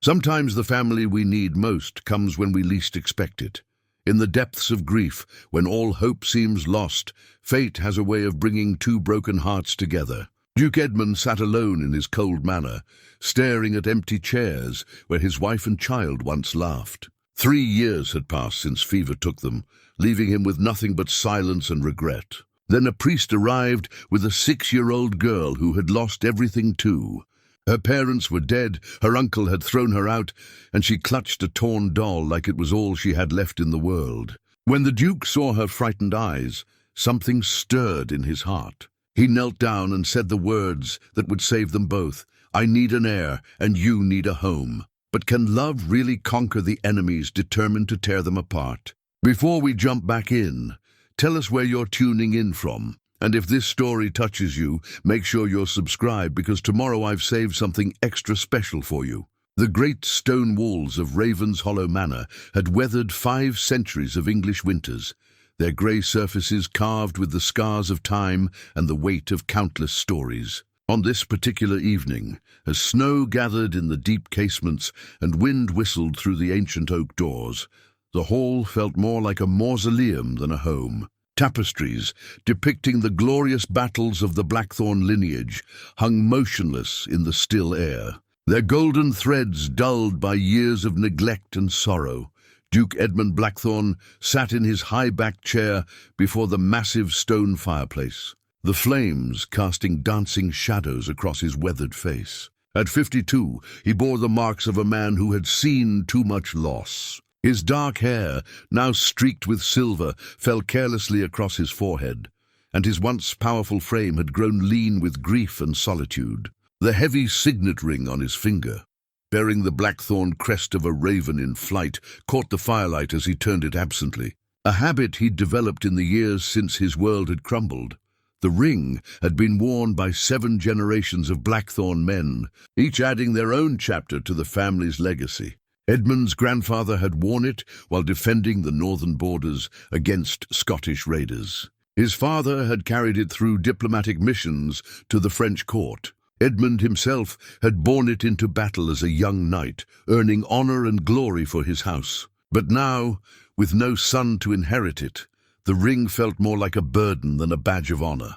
Sometimes the family we need most comes when we least expect it. In the depths of grief, when all hope seems lost, fate has a way of bringing two broken hearts together. Duke Edmund sat alone in his cold manor, staring at empty chairs where his wife and child once laughed. 3 years had passed since fever took them, leaving him with nothing but silence and regret. Then a priest arrived with a 6-year-old girl who had lost everything too. Her parents were dead, her uncle had thrown her out, and she clutched a torn doll like it was all she had left in the world. When the Duke saw her frightened eyes, something stirred in his heart. He knelt down and said the words that would save them both. "I need an heir, and you need a home." But can love really conquer the enemies determined to tear them apart? Before we jump back in, tell us where you're tuning in from. And if this story touches you, make sure you're subscribed, because tomorrow I've saved something extra special for you. The great stone walls of Raven's Hollow Manor had weathered 5 centuries of English winters, their grey surfaces carved with the scars of time and the weight of countless stories. On this particular evening, as snow gathered in the deep casements and wind whistled through the ancient oak doors, the hall felt more like a mausoleum than a home. Tapestries depicting the glorious battles of the Blackthorn lineage hung motionless in the still air, their golden threads dulled by years of neglect and sorrow. Duke Edmund Blackthorn sat in his high-backed chair before the massive stone fireplace, the flames casting dancing shadows across his weathered face. At 52, he bore the marks of a man who had seen too much loss. His dark hair, now streaked with silver, fell carelessly across his forehead, and his once powerful frame had grown lean with grief and solitude. The heavy signet ring on his finger, bearing the blackthorn crest of a raven in flight, caught the firelight as he turned it absently, a habit he'd developed in the years since his world had crumbled. The ring had been worn by 7 generations of Blackthorn men, each adding their own chapter to the family's legacy. Edmund's grandfather had worn it while defending the northern borders against Scottish raiders. His father had carried it through diplomatic missions to the French court. Edmund himself had borne it into battle as a young knight, earning honor and glory for his house. But now, with no son to inherit it, the ring felt more like a burden than a badge of honor.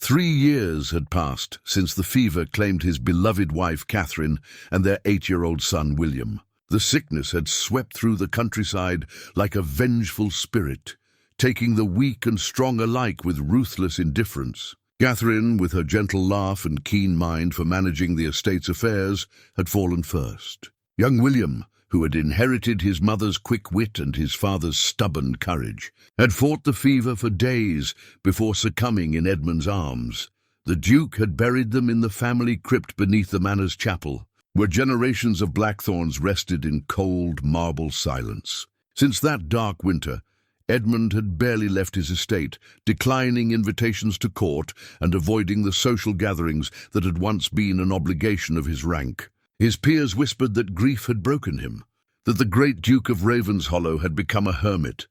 3 years had passed since the fever claimed his beloved wife Catherine and their 8-year-old son William. The sickness had swept through the countryside like a vengeful spirit, taking the weak and strong alike with ruthless indifference. Catherine, with her gentle laugh and keen mind for managing the estate's affairs, had fallen first. Young William, who had inherited his mother's quick wit and his father's stubborn courage, had fought the fever for days before succumbing in Edmund's arms. The Duke had buried them in the family crypt beneath the manor's chapel, where generations of Blackthorns rested in cold marble silence. Since that dark winter, Edmund had barely left his estate, declining invitations to court and avoiding the social gatherings that had once been an obligation of his rank. His peers whispered that grief had broken him, that the great Duke of Ravenshollow had become a hermit.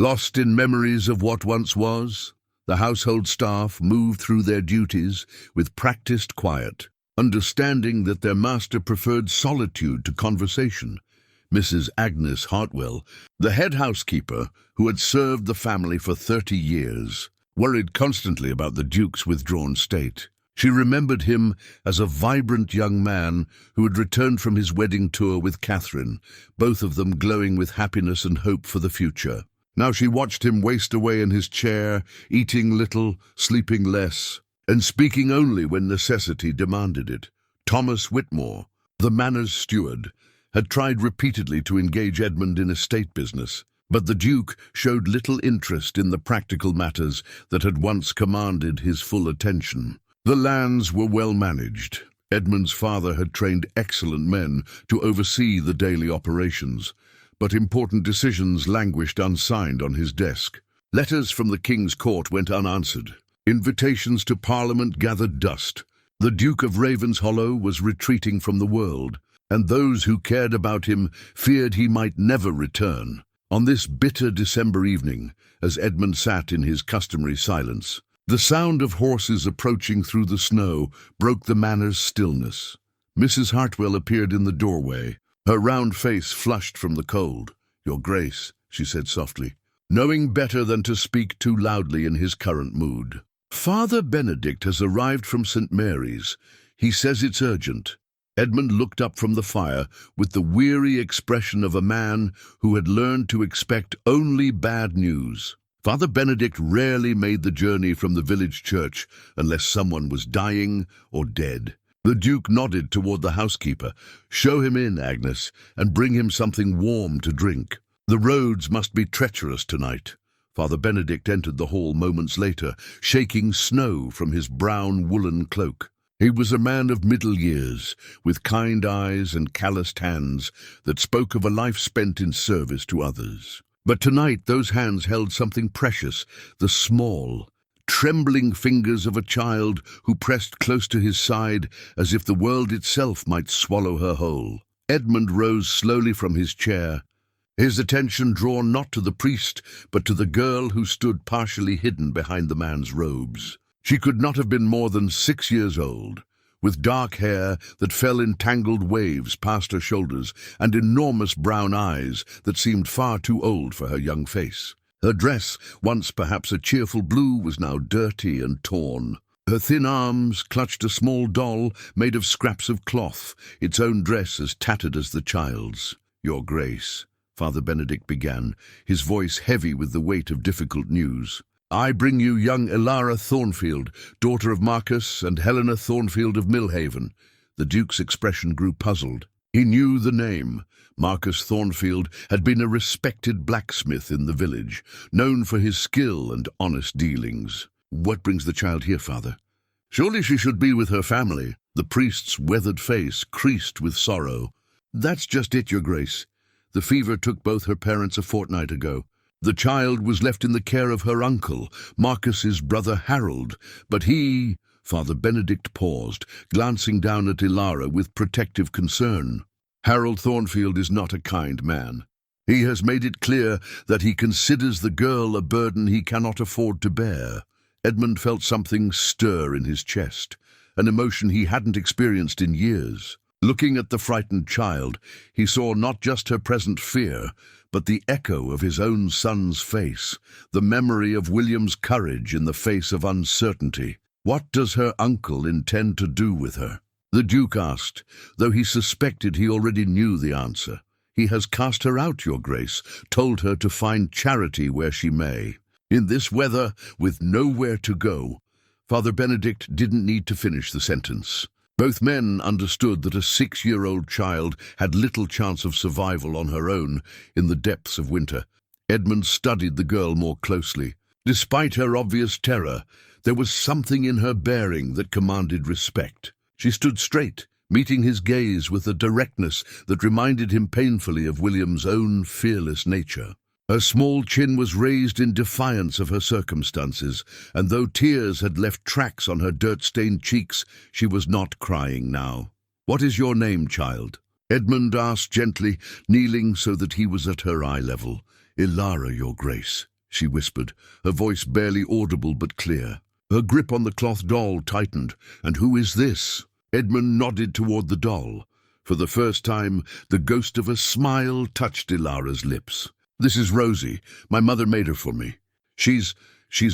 Lost in memories of what once was, the household staff moved through their duties with practiced quiet, understanding that their master preferred solitude to conversation. Mrs. Agnes Hartwell, the head housekeeper who had served the family for 30 years, worried constantly about the Duke's withdrawn state. She remembered him as a vibrant young man who had returned from his wedding tour with Catherine, both of them glowing with happiness and hope for the future. Now she watched him waste away in his chair, eating little, sleeping less, and speaking only when necessity demanded it. Thomas Whitmore, the manor's steward, had tried repeatedly to engage Edmund in estate business, but the Duke showed little interest in the practical matters that had once commanded his full attention. The lands were well managed. Edmund's father had trained excellent men to oversee the daily operations, but important decisions languished unsigned on his desk. Letters from the King's court went unanswered. Invitations to Parliament gathered dust. The Duke of Ravenshollow was retreating from the world, and those who cared about him feared he might never return. On this bitter December evening, as Edmund sat in his customary silence, the sound of horses approaching through the snow broke the manor's stillness. Mrs. Hartwell appeared in the doorway, Her round face flushed from the cold. "Your Grace," she said softly, knowing better than to speak too loudly in his current mood. "Father Benedict has arrived from St. Mary's. He says it's urgent." Edmund looked up from the fire with the weary expression of a man who had learned to expect only bad news. Father Benedict rarely made the journey from the village church unless someone was dying or dead. The Duke nodded toward the housekeeper. "Show him in, Agnes, and bring him something warm to drink. The roads must be treacherous tonight." Father Benedict entered the hall moments later, shaking snow from his brown woolen cloak. He was a man of middle years, with kind eyes and calloused hands that spoke of a life spent in service to others. But tonight those hands held something precious, the small, trembling fingers of a child who pressed close to his side as if the world itself might swallow her whole. Edmund rose slowly from his chair, his attention drawn not to the priest, but to the girl who stood partially hidden behind the man's robes. She could not have been more than 6 years old, with dark hair that fell in tangled waves past her shoulders and enormous brown eyes that seemed far too old for her young face. Her dress, once perhaps a cheerful blue, was now dirty and torn. Her thin arms clutched a small doll made of scraps of cloth, its own dress as tattered as the child's. "Your Grace," Father Benedict began, his voice heavy with the weight of difficult news. "I bring you young Elara Thornfield, daughter of Marcus and Helena Thornfield of Millhaven." The Duke's expression grew puzzled. He knew the name. Marcus Thornfield had been a respected blacksmith in the village, known for his skill and honest dealings. "What brings the child here, Father?" "Surely she should be with her family." The priest's weathered face creased with sorrow. "That's just it, Your Grace. The fever took both her parents a fortnight ago. The child was left in the care of her uncle, Marcus's brother Harold, but he—" Father Benedict paused, glancing down at Elara with protective concern. "Harold Thornfield is not a kind man. He has made it clear that he considers the girl a burden he cannot afford to bear." Edmund felt something stir in his chest, an emotion he hadn't experienced in years. Looking at the frightened child, he saw not just her present fear, but the echo of his own son's face, the memory of William's courage in the face of uncertainty. "What does her uncle intend to do with her?" the Duke asked, though he suspected he already knew the answer. "He has cast her out, Your Grace, told her to find charity where she may." In this weather, with nowhere to go, Father Benedict didn't need to finish the sentence. Both men understood that a 6-year-old child had little chance of survival on her own in the depths of winter. Edmund studied the girl more closely. Despite her obvious terror, there was something in her bearing that commanded respect. She stood straight, meeting his gaze with a directness that reminded him painfully of William's own fearless nature. Her small chin was raised in defiance of her circumstances, and though tears had left tracks on her dirt-stained cheeks, she was not crying now. "What is your name, child?" Edmund asked gently, kneeling so that he was at her eye level. "Elara, Your Grace," she whispered, her voice barely audible but clear. Her grip on the cloth doll tightened. "And who is this?" Edmund nodded toward the doll. For the first time, the ghost of a smile touched Elara's lips. "This is Rosie. My mother made her for me. She's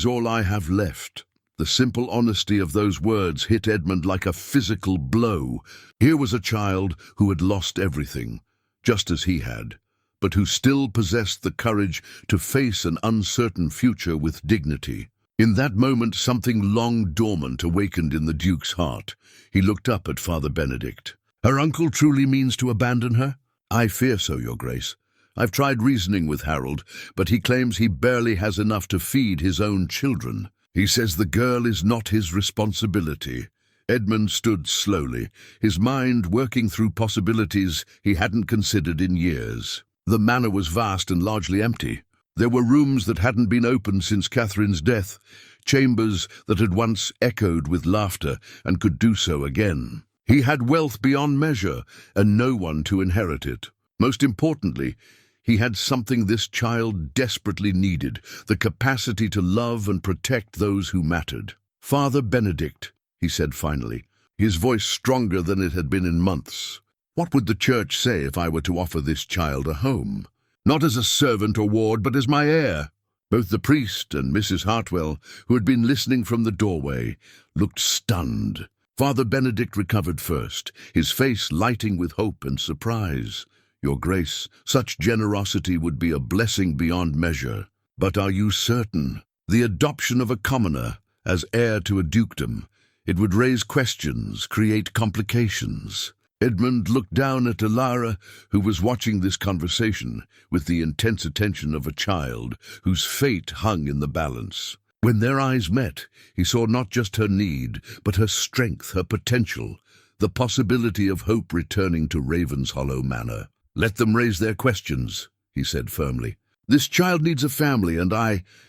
all I have left." The simple honesty of those words hit Edmund like a physical blow. Here was a child who had lost everything, just as he had, but who still possessed the courage to face an uncertain future with dignity. In that moment, something long dormant awakened in the Duke's heart. He looked up at Father Benedict. "Her uncle truly means to abandon her?" "I fear so, Your Grace. I've tried reasoning with Harold, but he claims he barely has enough to feed his own children. He says the girl is not his responsibility." Edmund stood slowly, his mind working through possibilities he hadn't considered in years. The manor was vast and largely empty. There were rooms that hadn't been opened since Catherine's death, chambers that had once echoed with laughter and could do so again. He had wealth beyond measure, and no one to inherit it. Most importantly, he had something this child desperately needed, the capacity to love and protect those who mattered. "Father Benedict," he said finally, his voice stronger than it had been in months. What would the church say if I were to offer this child a home? Not as a servant or ward, but as my heir." Both the priest and Mrs. Hartwell, who had been listening from the doorway, looked stunned. Father Benedict recovered first, his face lighting with hope and surprise. "Your Grace, such generosity would be a blessing beyond measure. But are you certain? The adoption of a commoner as heir to a dukedom, it would raise questions, create complications." Edmund looked down at Ilara, who was watching this conversation with the intense attention of a child whose fate hung in the balance. When their eyes met, he saw not just her need, but her strength, her potential, the possibility of hope returning to Ravenshollow Manor. "Let them raise their questions," he said firmly. "This child needs a family, and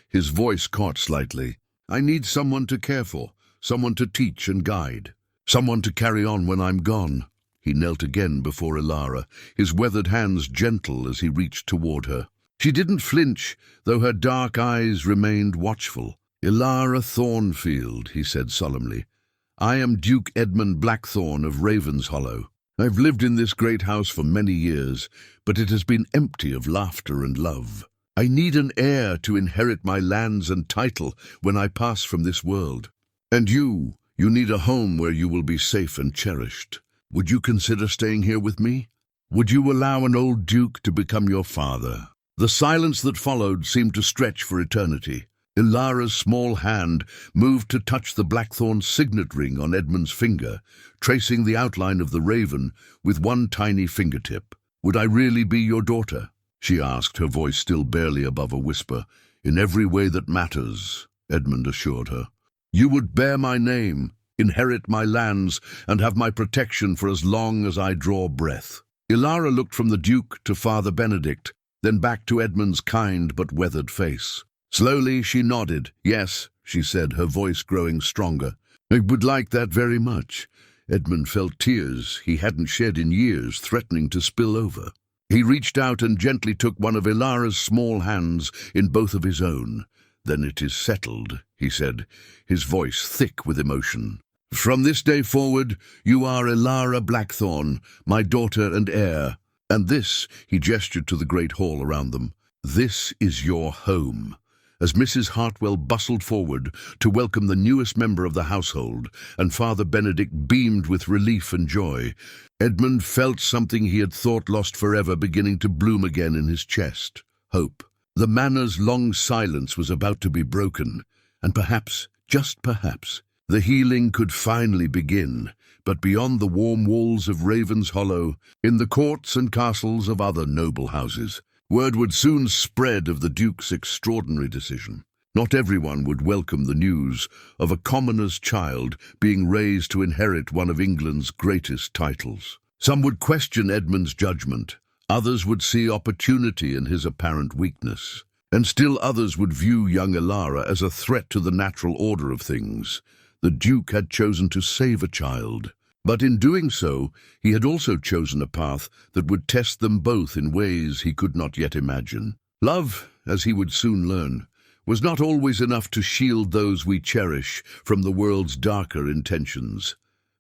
his voice caught slightly, "I need someone to care for, someone to teach and guide, someone to carry on when I'm gone." He knelt again before Ilara, his weathered hands gentle as he reached toward her. She didn't flinch, though her dark eyes remained watchful. "Ilara Thornfield," he said solemnly, "I am Duke Edmund Blackthorn of Ravenshollow. I've lived in this great house for many years, but it has been empty of laughter and love. I need an heir to inherit my lands and title when I pass from this world. And you need a home where you will be safe and cherished. Would you consider staying here with me? Would you allow an old duke to become your father?" The silence that followed seemed to stretch for eternity. Ilara's small hand moved to touch the Blackthorn signet ring on Edmund's finger, tracing the outline of the raven with one tiny fingertip. "Would I really be your daughter?" she asked, her voice still barely above a whisper. "In every way that matters," Edmund assured her. "You would bear my name, inherit my lands, and have my protection for as long as I draw breath." Ilara looked from the Duke to Father Benedict, then back to Edmund's kind but weathered face. Slowly she nodded. "Yes," she said, her voice growing stronger. "I would like that very much." Edmund felt tears he hadn't shed in years threatening to spill over. He reached out and gently took one of Ilara's small hands in both of his own. "Then it is settled," he said, his voice thick with emotion. "From this day forward, you are Ilara Blackthorn, my daughter and heir. And this," he gestured to the great hall around them, "this is your home." As Mrs. Hartwell bustled forward to welcome the newest member of the household, and Father Benedict beamed with relief and joy, Edmund felt something he had thought lost forever beginning to bloom again in his chest: hope. The manor's long silence was about to be broken, and perhaps, just perhaps, the healing could finally begin. But beyond the warm walls of Ravenshollow, in the courts and castles of other noble houses, word would soon spread of the Duke's extraordinary decision. Not everyone would welcome the news of a commoner's child being raised to inherit one of England's greatest titles. Some would question Edmund's judgment, others would see opportunity in his apparent weakness, and still others would view young Ilara as a threat to the natural order of things. The Duke had chosen to save a child, but in doing so, he had also chosen a path that would test them both in ways he could not yet imagine. Love, as he would soon learn, was not always enough to shield those we cherish from the world's darker intentions.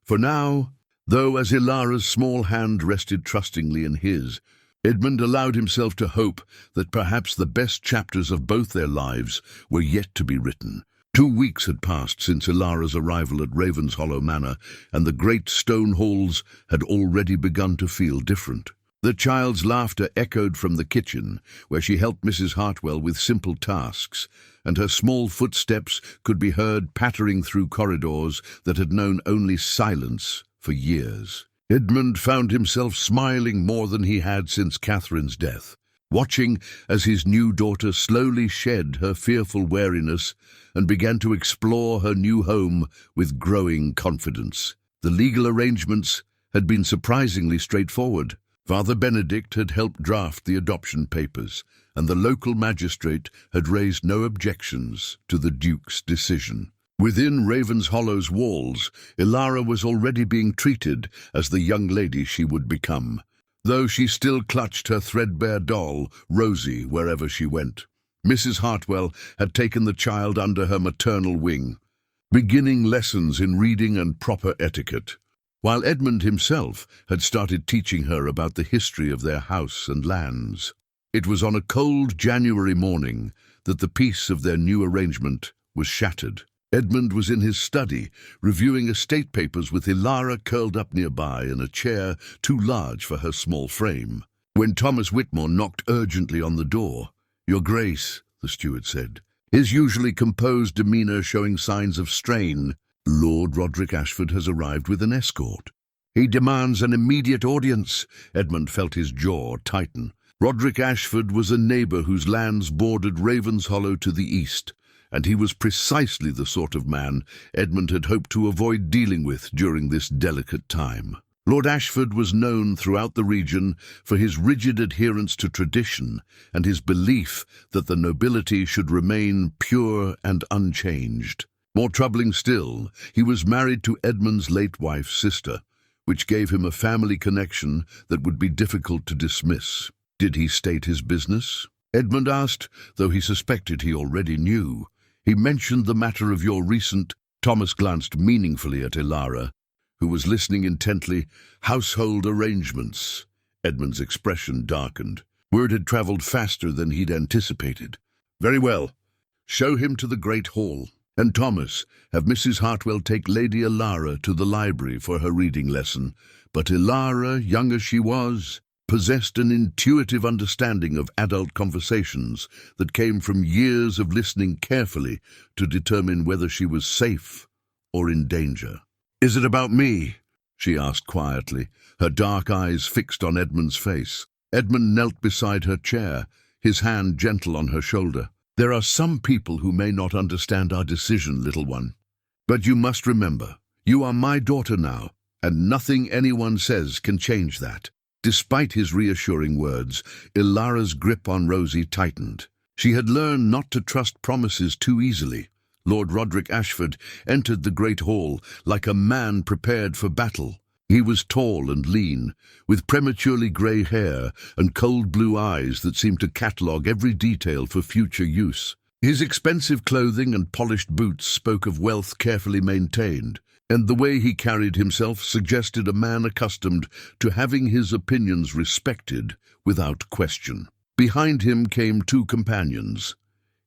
For now, though as Ilara's small hand rested trustingly in his, Edmund allowed himself to hope that perhaps the best chapters of both their lives were yet to be written. 2 weeks had passed since Ilara's arrival at Ravenshollow Manor, and the great stone halls had already begun to feel different. The child's laughter echoed from the kitchen, where she helped Mrs. Hartwell with simple tasks, and her small footsteps could be heard pattering through corridors that had known only silence for years. Edmund found himself smiling more than he had since Catherine's death, watching as his new daughter slowly shed her fearful wariness and began to explore her new home with growing confidence. The legal arrangements had been surprisingly straightforward. Father Benedict had helped draft the adoption papers, and the local magistrate had raised no objections to the Duke's decision. Within Ravenshallow's walls, Ilara was already being treated as the young lady she would become, though she still clutched her threadbare doll, Rosie, wherever she went. Mrs. Hartwell had taken the child under her maternal wing, beginning lessons in reading and proper etiquette. while Edmund himself had started teaching her about the history of their house and lands. It was on a cold January morning that the peace of their new arrangement was shattered. Edmund was in his study, reviewing estate papers with Heir curled up nearby in a chair too large for her small frame, when Thomas Whitmore knocked urgently on the door. "Your Grace," the steward said, his usually composed demeanour showing signs of strain. "Lord Roderick Ashford has arrived with an escort. He demands an immediate audience." Edmund felt his jaw tighten. Roderick Ashford was a neighbour whose lands bordered Ravenshollow to the east, and he was precisely the sort of man Edmund had hoped to avoid dealing with during this delicate time. Lord Ashford was known throughout the region for his rigid adherence to tradition and his belief that the nobility should remain pure and unchanged. More troubling still, he was married to Edmund's late wife's sister, which gave him a family connection that would be difficult to dismiss. Did he state his business? Edmund asked, though he suspected he already knew. He mentioned the matter of your recent— Thomas glanced meaningfully at Heir, who was listening intently. "Household arrangements." Edmund's expression darkened. Word had travelled faster than he'd anticipated. "Very well. Show him to the great hall. And Thomas, have Mrs. Hartwell take Lady Heir to the library for her reading lesson." But Heir, young as she was, possessed an intuitive understanding of adult conversations that came from years of listening carefully to determine whether she was safe or in danger. "Is it about me?" she asked quietly, her dark eyes fixed on Edmund's face. Edmund knelt beside her chair, his hand gentle on her shoulder. "There are some people who may not understand our decision, little one. But you must remember, you are my daughter now, and nothing anyone says can change that." Despite his reassuring words, Heir's grip on Rosie tightened. She had learned not to trust promises too easily. Lord Roderick Ashford entered the great hall like a man prepared for battle. He was tall and lean, with prematurely grey hair and cold blue eyes that seemed to catalogue every detail for future use. His expensive clothing and polished boots spoke of wealth carefully maintained, and the way he carried himself suggested a man accustomed to having his opinions respected without question. Behind him came two companions.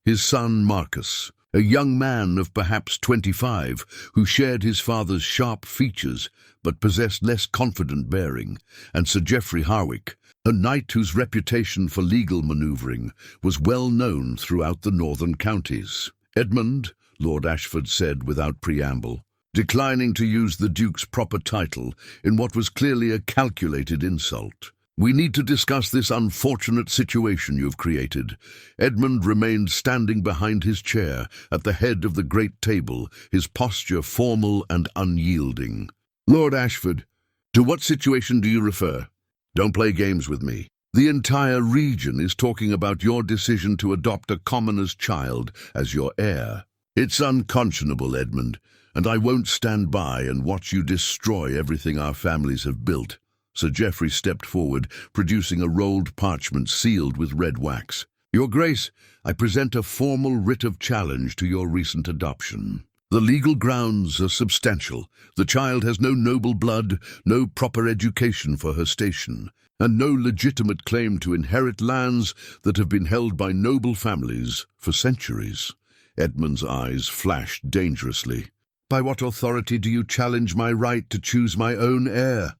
His son Marcus, a young man of perhaps 25, who shared his father's sharp features but possessed less confident bearing, and Sir Geoffrey Harwick, a knight whose reputation for legal manoeuvring was well known throughout the northern counties. "Edmund," Lord Ashford said without preamble, declining to use the Duke's proper title in what was clearly a calculated insult. "We need to discuss this unfortunate situation you've created." Edmund remained standing behind his chair at the head of the great table, his posture formal and unyielding. "Lord Ashford, to what situation do you refer? Don't play games with me. The entire region is talking about your decision to adopt a commoner's child as your heir. It's unconscionable, Edmund, and I won't stand by and watch you destroy everything our families have built." Sir Geoffrey stepped forward, producing a rolled parchment sealed with red wax. "Your Grace, I present a formal writ of challenge to your recent adoption. The legal grounds are substantial. The child has no noble blood, no proper education for her station, and no legitimate claim to inherit lands that have been held by noble families for centuries." Edmund's eyes flashed dangerously. "By what authority do you challenge my right to choose my own heir?"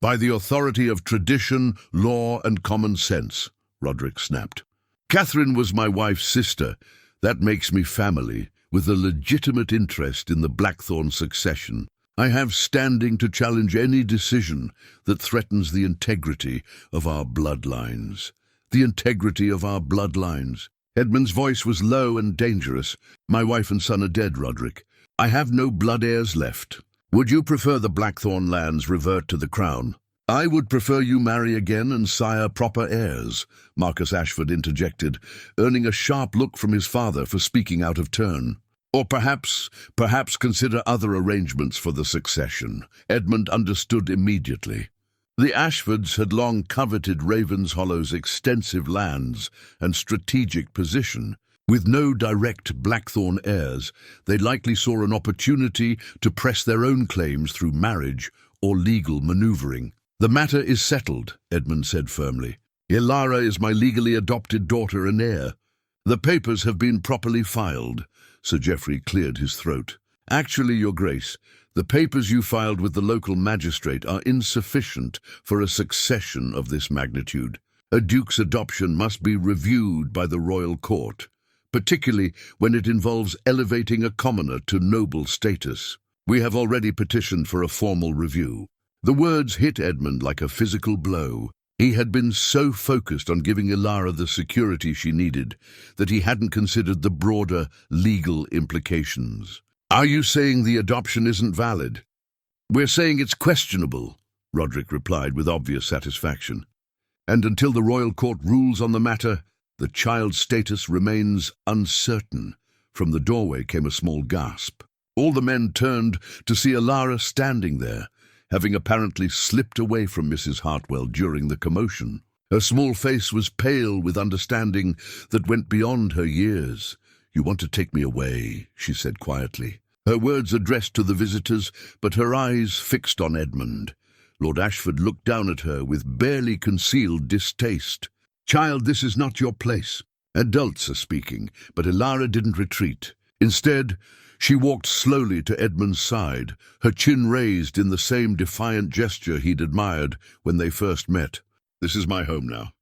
"By the authority of tradition, law, and common sense," Roderick snapped. "Catherine was my wife's sister. That makes me family, with a legitimate interest in the Blackthorn succession. I have standing to challenge any decision that threatens the integrity of our bloodlines." "The integrity of our bloodlines?" Edmund's voice was low and dangerous. "My wife and son are dead, Roderick. I have no blood heirs left. Would you prefer the Blackthorn lands revert to the crown?" "I would prefer you marry again and sire proper heirs," Marcus Ashford interjected, earning a sharp look from his father for speaking out of turn. "Or perhaps consider other arrangements for the succession." Edmund understood immediately. The Ashfords had long coveted Ravenshollow's extensive lands and strategic position. With no direct Blackthorn heirs, they likely saw an opportunity to press their own claims through marriage or legal maneuvering. "The matter is settled," Edmund said firmly. "Ilara is my legally adopted daughter and heir. The papers have been properly filed." Sir Geoffrey cleared his throat. "Actually, Your Grace, the papers you filed with the local magistrate are insufficient for a succession of this magnitude. A duke's adoption must be reviewed by the royal court, particularly when it involves elevating a commoner to noble status. We have already petitioned for a formal review." The words hit Edmund like a physical blow. He had been so focused on giving Ilara the security she needed that he hadn't considered the broader legal implications. "Are you saying the adoption isn't valid?" "We're saying it's questionable," Roderick replied with obvious satisfaction. "And until the royal court rules on the matter, the child's status remains uncertain." From the doorway came a small gasp. All the men turned to see Ilara standing there, having apparently slipped away from Mrs. Hartwell during the commotion. Her small face was pale with understanding that went beyond her years. "You want to take me away," she said quietly. Her words addressed to the visitors, but her eyes fixed on Edmund. Lord Ashford looked down at her with barely concealed distaste. "Child, this is not your place. Adults are speaking," but Ilara didn't retreat. Instead, she walked slowly to Edmund's side, her chin raised in the same defiant gesture he'd admired when they first met. "This is my home now.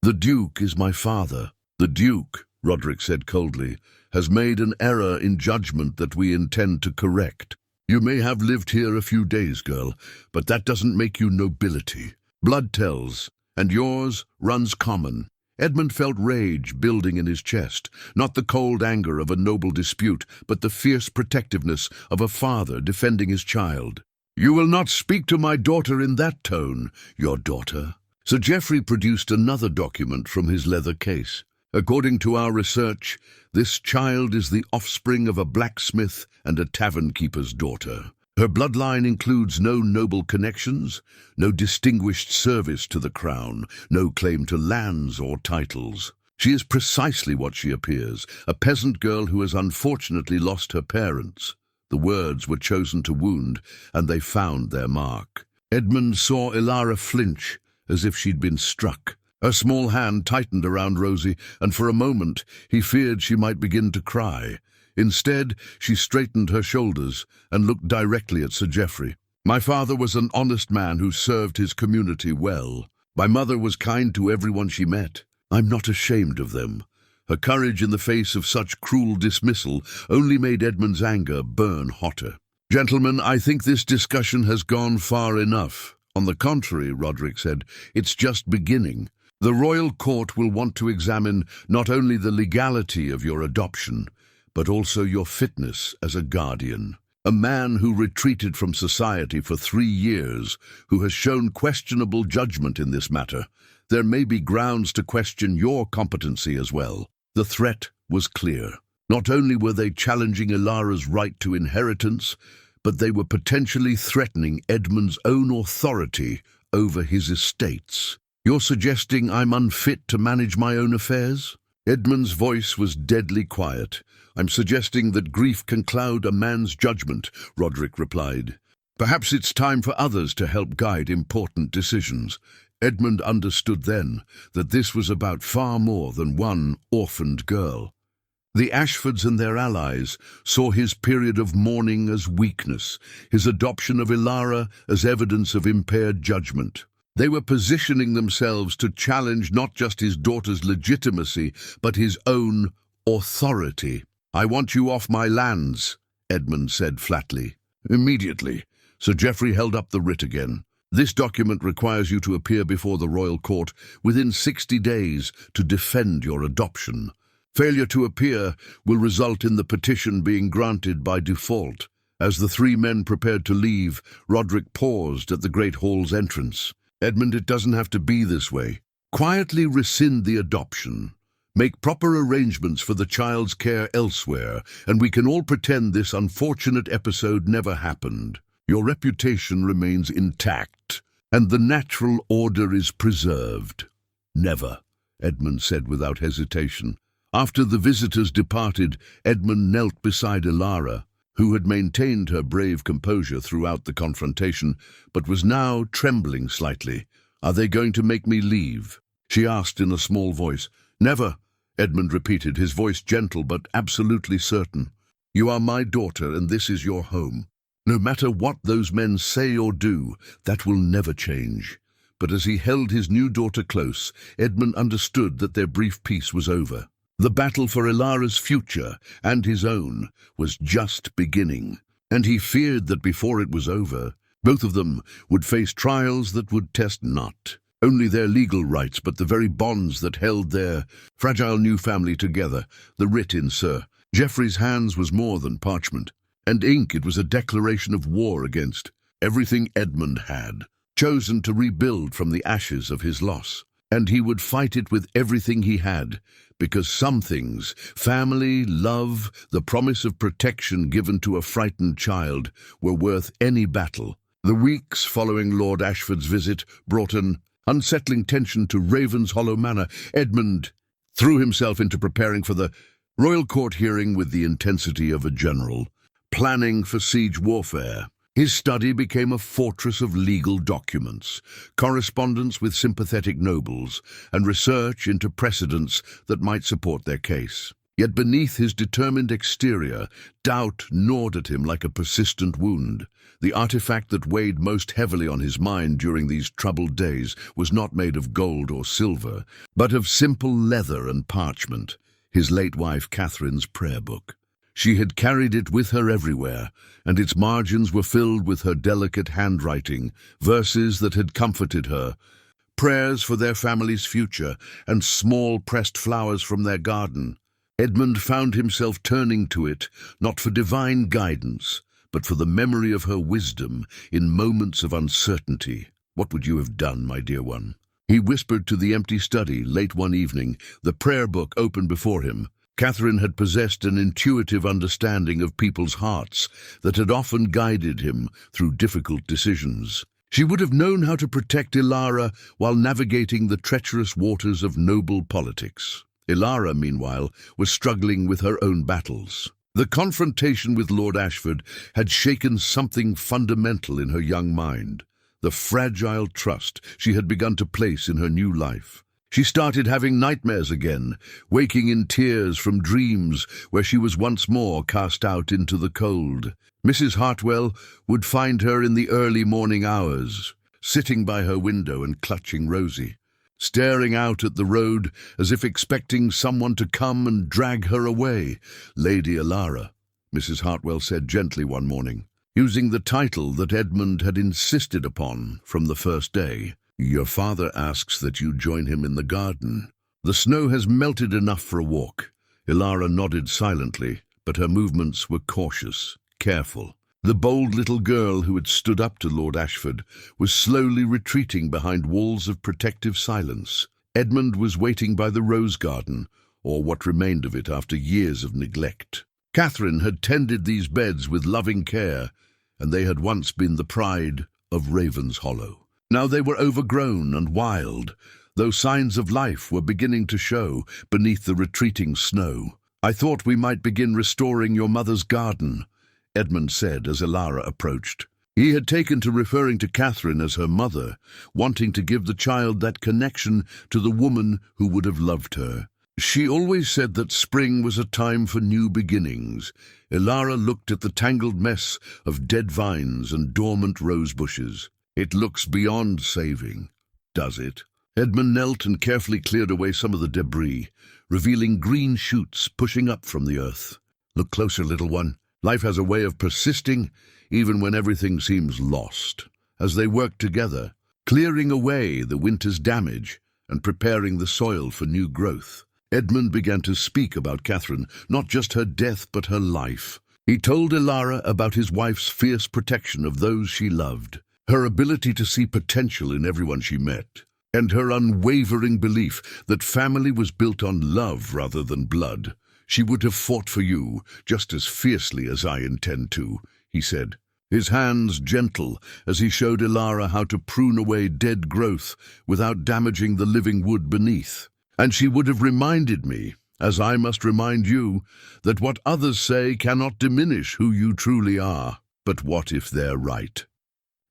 The Duke is my father." "The Duke," Roderick said coldly, "has made an error in judgment that we intend to correct. You may have lived here a few days, girl, but that doesn't make you nobility. Blood tells, and yours runs common." Edmund felt rage building in his chest, not the cold anger of a noble dispute, but the fierce protectiveness of a father defending his child. "You will not speak to my daughter in that tone, your daughter." Sir Geoffrey produced another document from his leather case. "According to our research, this child is the offspring of a blacksmith and a tavern-keeper's daughter. Her bloodline includes no noble connections, no distinguished service to the crown, no claim to lands or titles. She is precisely what she appears, a peasant girl who has unfortunately lost her parents." The words were chosen to wound, and they found their mark. Edmund saw Ilara flinch, as if she'd been struck. Her small hand tightened around Rosie, and for a moment he feared she might begin to cry. Instead, she straightened her shoulders and looked directly at Sir Geoffrey. "My father was an honest man who served his community well. My mother was kind to everyone she met. I'm not ashamed of them." Her courage in the face of such cruel dismissal only made Edmund's anger burn hotter. "Gentlemen, I think this discussion has gone far enough." "On the contrary," Roderick said, "it's just beginning. The royal court will want to examine not only the legality of your adoption, but also your fitness as a guardian. A man who retreated from society for 3 years, who has shown questionable judgment in this matter. There may be grounds to question your competency as well." The threat was clear. Not only were they challenging Ilara's right to inheritance, but they were potentially threatening Edmund's own authority over his estates. "You're suggesting I'm unfit to manage my own affairs?" Edmund's voice was deadly quiet. "I'm suggesting that grief can cloud a man's judgment," Roderick replied. "Perhaps it's time for others to help guide important decisions." Edmund understood then that this was about far more than one orphaned girl. The Ashfords and their allies saw his period of mourning as weakness, his adoption of Ilara as evidence of impaired judgment. They were positioning themselves to challenge not just his daughter's legitimacy, but his own authority. "I want you off my lands," Edmund said flatly. "Immediately." Sir Geoffrey held up the writ again. "This document requires you to appear before the royal court within 60 days to defend your adoption. Failure to appear will result in the petition being granted by default." As the 3 men prepared to leave, Roderick paused at the Great Hall's entrance. "Edmund, it doesn't have to be this way. Quietly rescind the adoption. Make proper arrangements for the child's care elsewhere, and we can all pretend this unfortunate episode never happened. Your reputation remains intact, and the natural order is preserved." "Never," Edmund said without hesitation. After the visitors departed, Edmund knelt beside Ilara. who had maintained her brave composure throughout the confrontation, but was now trembling slightly. "Are they going to make me leave?" she asked in a small voice. "Never," Edmund repeated, his voice gentle but absolutely certain. "You are my daughter, and this is your home. No matter what those men say or do, that will never change." But as he held his new daughter close, Edmund understood that their brief peace was over. The battle for Ilara's future and his own was just beginning, and he feared that before it was over, both of them would face trials that would test not only their legal rights, but the very bonds that held their fragile new family together. The writ in Sir Geoffrey's hands was more than parchment and ink. It was a declaration of war against everything Edmund had chosen to rebuild from the ashes of his loss. And he would fight it with everything he had, because some things, family, love, the promise of protection given to a frightened child, were worth any battle. The weeks following Lord Ashford's visit brought an unsettling tension to Ravenshollow Manor. Edmund threw himself into preparing for the royal court hearing with the intensity of a general, planning for siege warfare. His study became a fortress of legal documents, correspondence with sympathetic nobles, and research into precedents that might support their case. Yet beneath his determined exterior, doubt gnawed at him like a persistent wound. The artifact that weighed most heavily on his mind during these troubled days was not made of gold or silver, but of simple leather and parchment, his late wife Catherine's prayer book. She had carried it with her everywhere, and its margins were filled with her delicate handwriting, verses that had comforted her, prayers for their family's future, and small pressed flowers from their garden. Edmund found himself turning to it, not for divine guidance, but for the memory of her wisdom in moments of uncertainty. "What would you have done, my dear one?" he whispered to the empty study late one evening, the prayer book open before him. Catherine had possessed an intuitive understanding of people's hearts that had often guided him through difficult decisions. She would have known how to protect Ilara while navigating the treacherous waters of noble politics. Ilara, meanwhile, was struggling with her own battles. The confrontation with Lord Ashford had shaken something fundamental in her young mind, the fragile trust she had begun to place in her new life. She started having nightmares again, waking in tears from dreams where she was once more cast out into the cold. Mrs. Hartwell would find her in the early morning hours, sitting by her window and clutching Rosie, staring out at the road as if expecting someone to come and drag her away. "Lady Ilara," Mrs. Hartwell said gently one morning, using the title that Edmund had insisted upon from the first day. "Your father asks that you join him in the garden. The snow has melted enough for a walk." Ilara nodded silently, but her movements were cautious, careful. The bold little girl who had stood up to Lord Ashford was slowly retreating behind walls of protective silence. Edmund was waiting by the rose garden, or what remained of it after years of neglect. Catherine had tended these beds with loving care, and they had once been the pride of Ravenshollow. Now they were overgrown and wild, though signs of life were beginning to show beneath the retreating snow. "I thought we might begin restoring your mother's garden," Edmund said as Ilara approached. He had taken to referring to Catherine as her mother, wanting to give the child that connection to the woman who would have loved her. "She always said that spring was a time for new beginnings." Ilara looked at the tangled mess of dead vines and dormant rose bushes. "It looks beyond saving, does it?" Edmund knelt and carefully cleared away some of the debris, revealing green shoots pushing up from the earth. "Look closer, little one. Life has a way of persisting, even when everything seems lost." As they worked together, clearing away the winter's damage and preparing the soil for new growth, Edmund began to speak about Catherine, not just her death but her life. He told Ilara about his wife's fierce protection of those she loved, her ability to see potential in everyone she met, and her unwavering belief that family was built on love rather than blood. "She would have fought for you just as fiercely as I intend to," he said, his hands gentle as he showed Ilara how to prune away dead growth without damaging the living wood beneath. "And she would have reminded me as I must remind you that what others say cannot diminish who you truly are. But what if they're right?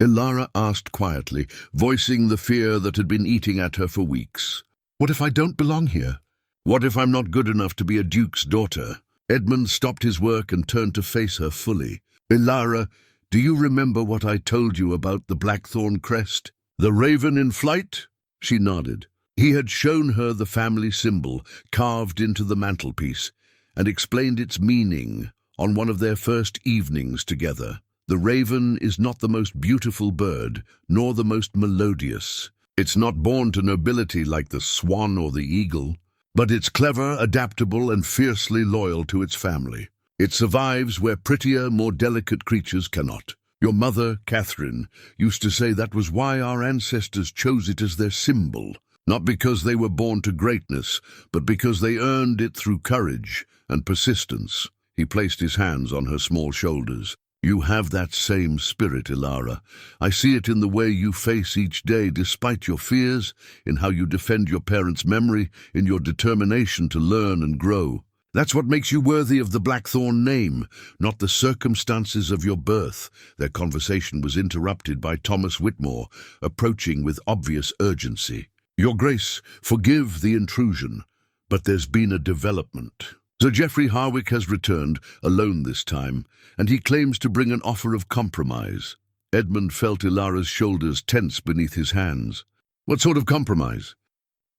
Ilara asked quietly, voicing the fear that had been eating at her for weeks. What if I don't belong here? What if I'm not good enough to be a duke's daughter? Edmund stopped his work and turned to face her fully. Ilara, do you remember what I told you about the Blackthorn crest? The raven in flight? She nodded. He had shown her the family symbol carved into the mantelpiece and explained its meaning on one of their first evenings together. The raven is not the most beautiful bird, nor the most melodious. It's not born to nobility like the swan or the eagle, but it's clever, adaptable, and fiercely loyal to its family. It survives where prettier, more delicate creatures cannot. Your mother, Catherine, used to say that was why our ancestors chose it as their symbol, not because they were born to greatness, but because they earned it through courage and persistence. He placed his hands on her small shoulders. You have that same spirit, Ilara. I see it in the way you face each day despite your fears, in how you defend your parents' memory, in your determination to learn and grow. That's what makes you worthy of the Blackthorn name, not the circumstances of your birth. Their conversation was interrupted by Thomas Whitmore, approaching with obvious urgency. Your Grace, forgive the intrusion, but there's been a development. Sir Geoffrey Harwick has returned, alone this time, and he claims to bring an offer of compromise. Edmund felt Ilara's shoulders tense beneath his hands. What sort of compromise?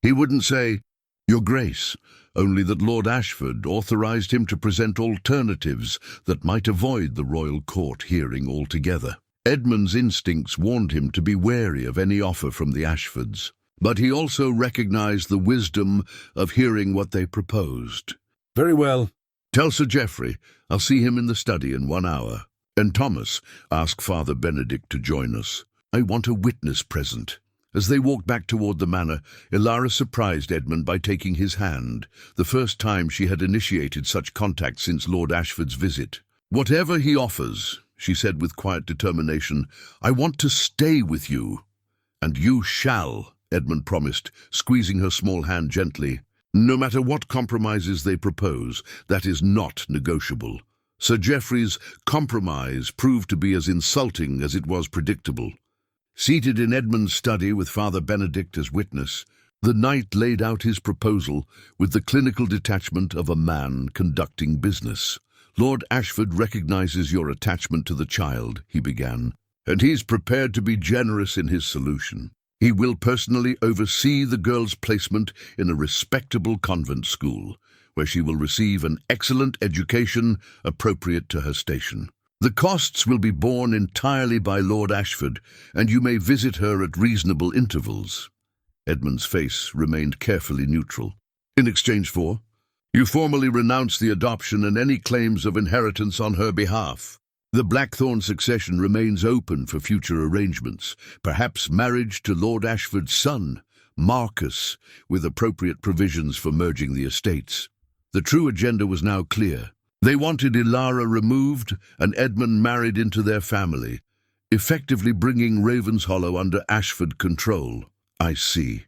He wouldn't say, Your Grace, only that Lord Ashford authorized him to present alternatives that might avoid the royal court hearing altogether. Edmund's instincts warned him to be wary of any offer from the Ashfords, but he also recognized the wisdom of hearing what they proposed. Very well. Tell Sir Geoffrey I'll see him in the study in 1 hour. And Thomas, ask Father Benedict to join us. I want a witness present. As they walked back toward the manor, Ilara surprised Edmund by taking his hand, the first time she had initiated such contact since Lord Ashford's visit. Whatever he offers, she said with quiet determination, I want to stay with you. And you shall, Edmund promised, squeezing her small hand gently. No matter what compromises they propose, that is not negotiable. Sir Geoffrey's compromise proved to be as insulting as it was predictable. Seated in Edmund's study with Father Benedict as witness, the knight laid out his proposal with the clinical detachment of a man conducting business. Lord Ashford recognizes your attachment to the child, he began, and he's prepared to be generous in his solution. He will personally oversee the girl's placement in a respectable convent school, where she will receive an excellent education appropriate to her station. The costs will be borne entirely by Lord Ashford, and you may visit her at reasonable intervals. Edmund's face remained carefully neutral. In exchange for? You formally renounce the adoption and any claims of inheritance on her behalf. The Blackthorn succession remains open for future arrangements, perhaps marriage to Lord Ashford's son, Marcus, with appropriate provisions for merging the estates. The true agenda was now clear. They wanted Ilara removed and Edmund married into their family, effectively bringing Ravenshollow under Ashford control. I see,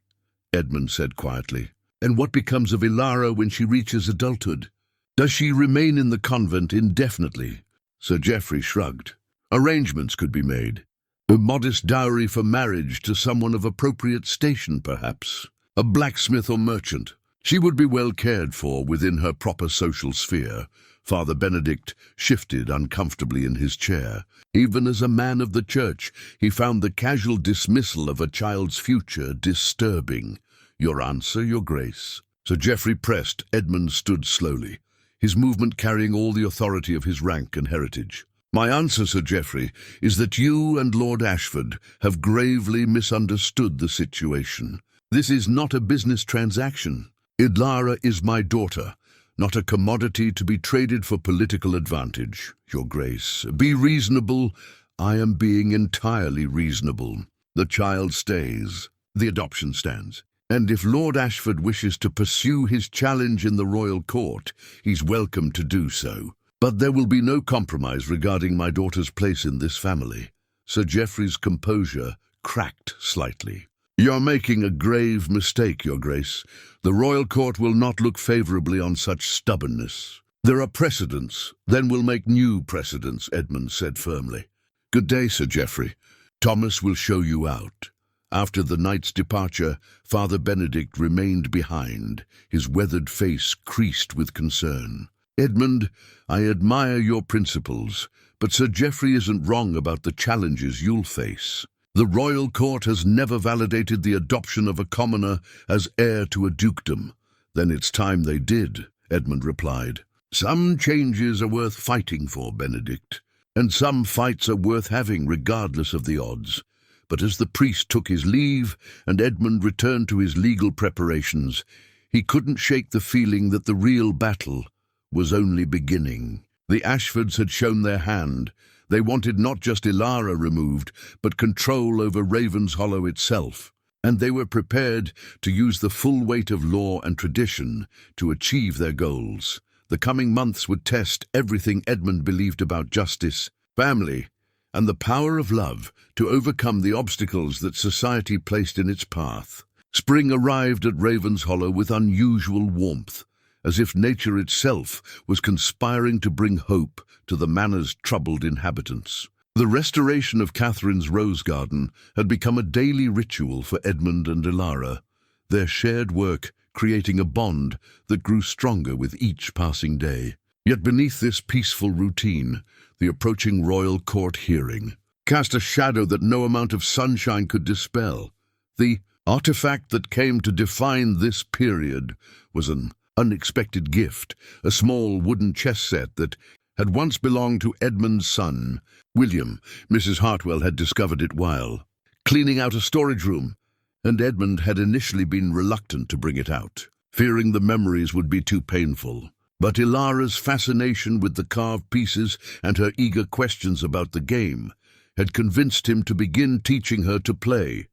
Edmund said quietly. And what becomes of Ilara when she reaches adulthood? Does she remain in the convent indefinitely? Sir Geoffrey shrugged. Arrangements could be made. A modest dowry for marriage to someone of appropriate station, perhaps. A blacksmith or merchant. She would be well cared for within her proper social sphere. Father Benedict shifted uncomfortably in his chair. Even as a man of the church, he found the casual dismissal of a child's future disturbing. Your answer, Your Grace. Sir Geoffrey pressed. Edmund stood slowly, his movement carrying all the authority of his rank and heritage. My answer, Sir Geoffrey, is that you and Lord Ashford have gravely misunderstood the situation. This is not a business transaction. Ilara is my daughter, not a commodity to be traded for political advantage, Your Grace. Be reasonable. I am being entirely reasonable. The child stays. The adoption stands. And if Lord Ashford wishes to pursue his challenge in the royal court, he's welcome to do so. But there will be no compromise regarding my daughter's place in this family. Sir Geoffrey's composure cracked slightly. "You're making a grave mistake, Your Grace. The royal court will not look favourably on such stubbornness." "There are precedents, then we'll make new precedents," Edmund said firmly. "Good day, Sir Geoffrey. Thomas will show you out." After the knight's departure, Father Benedict remained behind, his weathered face creased with concern. "Edmund, I admire your principles, but Sir Geoffrey isn't wrong about the challenges you'll face. The royal court has never validated the adoption of a commoner as heir to a dukedom." "Then it's time they did," Edmund replied. "Some changes are worth fighting for, Benedict, and some fights are worth having regardless of the odds." But as the priest took his leave and Edmund returned to his legal preparations, he couldn't shake the feeling that the real battle was only beginning. The Ashfords had shown their hand. They wanted not just Ilara removed, but control over Ravenshollow itself, and they were prepared to use the full weight of law and tradition to achieve their goals. The coming months would test everything Edmund believed about justice, family, and the power of love to overcome the obstacles that society placed in its path. Spring arrived at Ravenshollow with unusual warmth, as if nature itself was conspiring to bring hope to the manor's troubled inhabitants. The restoration of Catherine's rose garden had become a daily ritual for Edmund and Ilara, their shared work creating a bond that grew stronger with each passing day. Yet beneath this peaceful routine, the approaching royal court hearing cast a shadow that no amount of sunshine could dispel. The artifact that came to define this period was an unexpected gift, a small wooden chess set that had once belonged to Edmund's son, William. Mrs. Hartwell had discovered it while cleaning out a storage room, and Edmund had initially been reluctant to bring it out, fearing the memories would be too painful. But Ilara's fascination with the carved pieces and her eager questions about the game had convinced him to begin teaching her to play.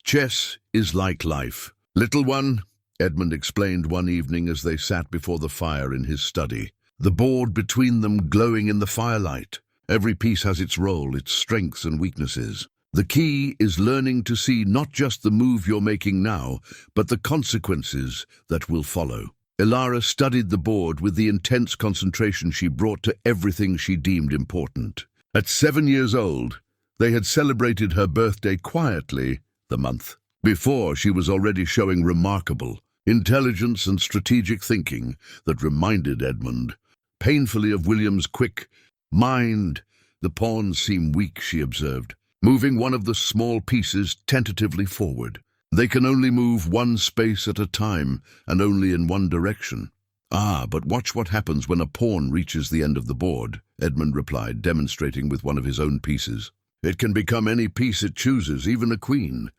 "Chess is like life, little one," Edmund explained one evening as they sat before the fire in his study, the board between them glowing in the firelight. "Every piece has its role, its strengths and weaknesses. The key is learning to see not just the move you're making now, but the consequences that will follow." Ilara studied the board with the intense concentration she brought to everything she deemed important. At 7 years old, they had celebrated her birthday quietly the month before. She was already showing remarkable intelligence and strategic thinking that reminded Edmund painfully of William's quick mind. "The pawns seem weak," she observed, moving one of the small pieces tentatively forward. "They can only move one space at a time, and only in one direction." "Ah, but watch what happens when a pawn reaches the end of the board," Edmund replied, demonstrating with one of his own pieces. "It can become any piece it chooses, even a queen.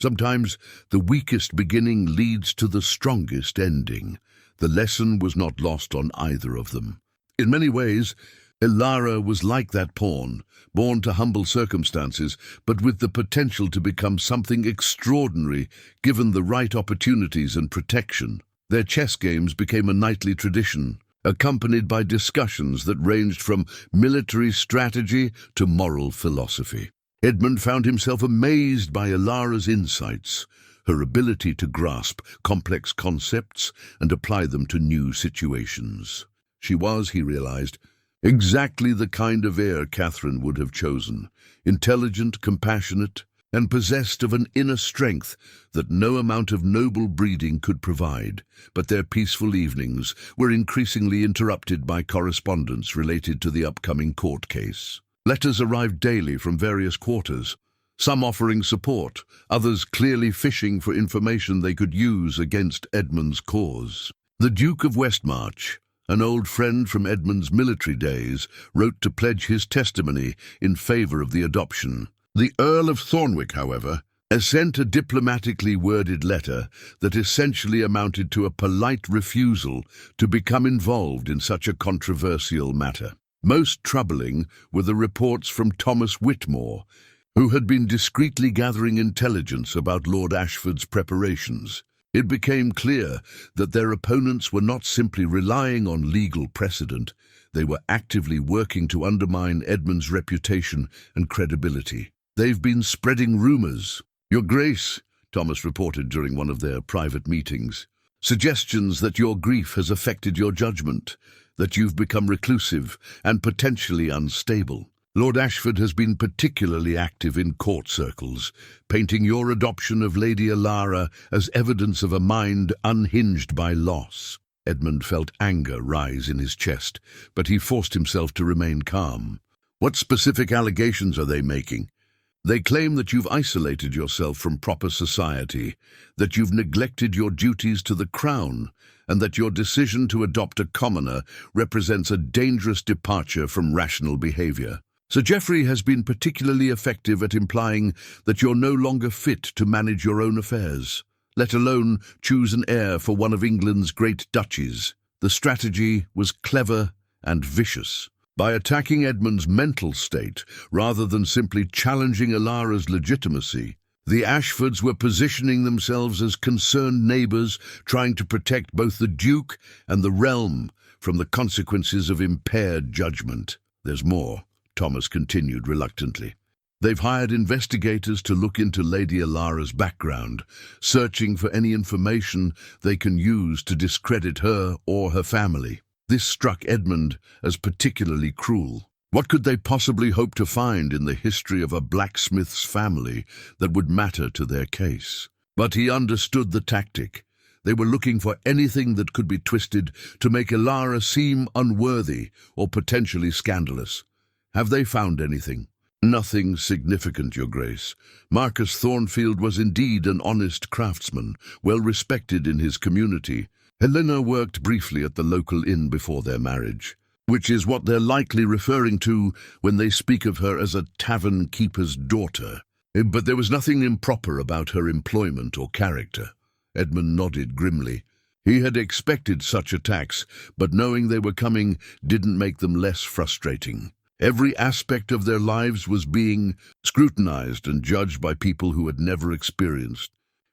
Sometimes the weakest beginning leads to the strongest ending." The lesson was not lost on either of them. In many ways, Ilara was like that pawn, born to humble circumstances, but with the potential to become something extraordinary given the right opportunities and protection. Their chess games became a nightly tradition, accompanied by discussions that ranged from military strategy to moral philosophy. Edmund found himself amazed by Ilara's insights, her ability to grasp complex concepts and apply them to new situations. She was, he realized, exactly the kind of heir Catherine would have chosen, intelligent, compassionate, and possessed of an inner strength that no amount of noble breeding could provide. But their peaceful evenings were increasingly interrupted by correspondence related to the upcoming court case. Letters arrived daily from various quarters, some offering support, others clearly fishing for information they could use against Edmund's cause. The Duke of Westmarch, an old friend from Edmund's military days, wrote to pledge his testimony in favour of the adoption. The Earl of Thornwick, however, sent a diplomatically worded letter that essentially amounted to a polite refusal to become involved in such a controversial matter. Most troubling were the reports from Thomas Whitmore, who had been discreetly gathering intelligence about Lord Ashford's preparations. It became clear that their opponents were not simply relying on legal precedent, they were actively working to undermine Edmund's reputation and credibility. "They've been spreading rumours. Your Grace, Thomas reported during one of their private meetings. Suggestions that your grief has affected your judgment, that you've become reclusive and potentially unstable. Lord Ashford has been particularly active in court circles, painting your adoption of Lady Alara as evidence of a mind unhinged by loss. Edmund felt anger rise in his chest, but he forced himself to remain calm. What specific allegations are they making? They claim that you've isolated yourself from proper society, that you've neglected your duties to the crown, and that your decision to adopt a commoner represents a dangerous departure from rational behavior. Sir Geoffrey has been particularly effective at implying that you're no longer fit to manage your own affairs, let alone choose an heir for one of England's great duchies. The strategy was clever and vicious. By attacking Edmund's mental state, rather than simply challenging Alara's legitimacy, the Ashfords were positioning themselves as concerned neighbours, trying to protect both the Duke and the realm from the consequences of impaired judgment. There's more, Thomas continued reluctantly. They've hired investigators to look into Lady Alara's background, searching for any information they can use to discredit her or her family. This struck Edmund as particularly cruel. What could they possibly hope to find in the history of a blacksmith's family that would matter to their case? But he understood the tactic. They were looking for anything that could be twisted to make Alara seem unworthy or potentially scandalous. Have they found anything? Nothing significant, Your Grace. Marcus Thornfield was indeed an honest craftsman, well respected in his community. Helena worked briefly at the local inn before their marriage, which is what they're likely referring to when they speak of her as a tavern keeper's daughter. But there was nothing improper about her employment or character. Edmund nodded grimly. He had expected such attacks, but knowing they were coming didn't make them less frustrating. Every aspect of their lives was being scrutinized and judged by people who had never experienced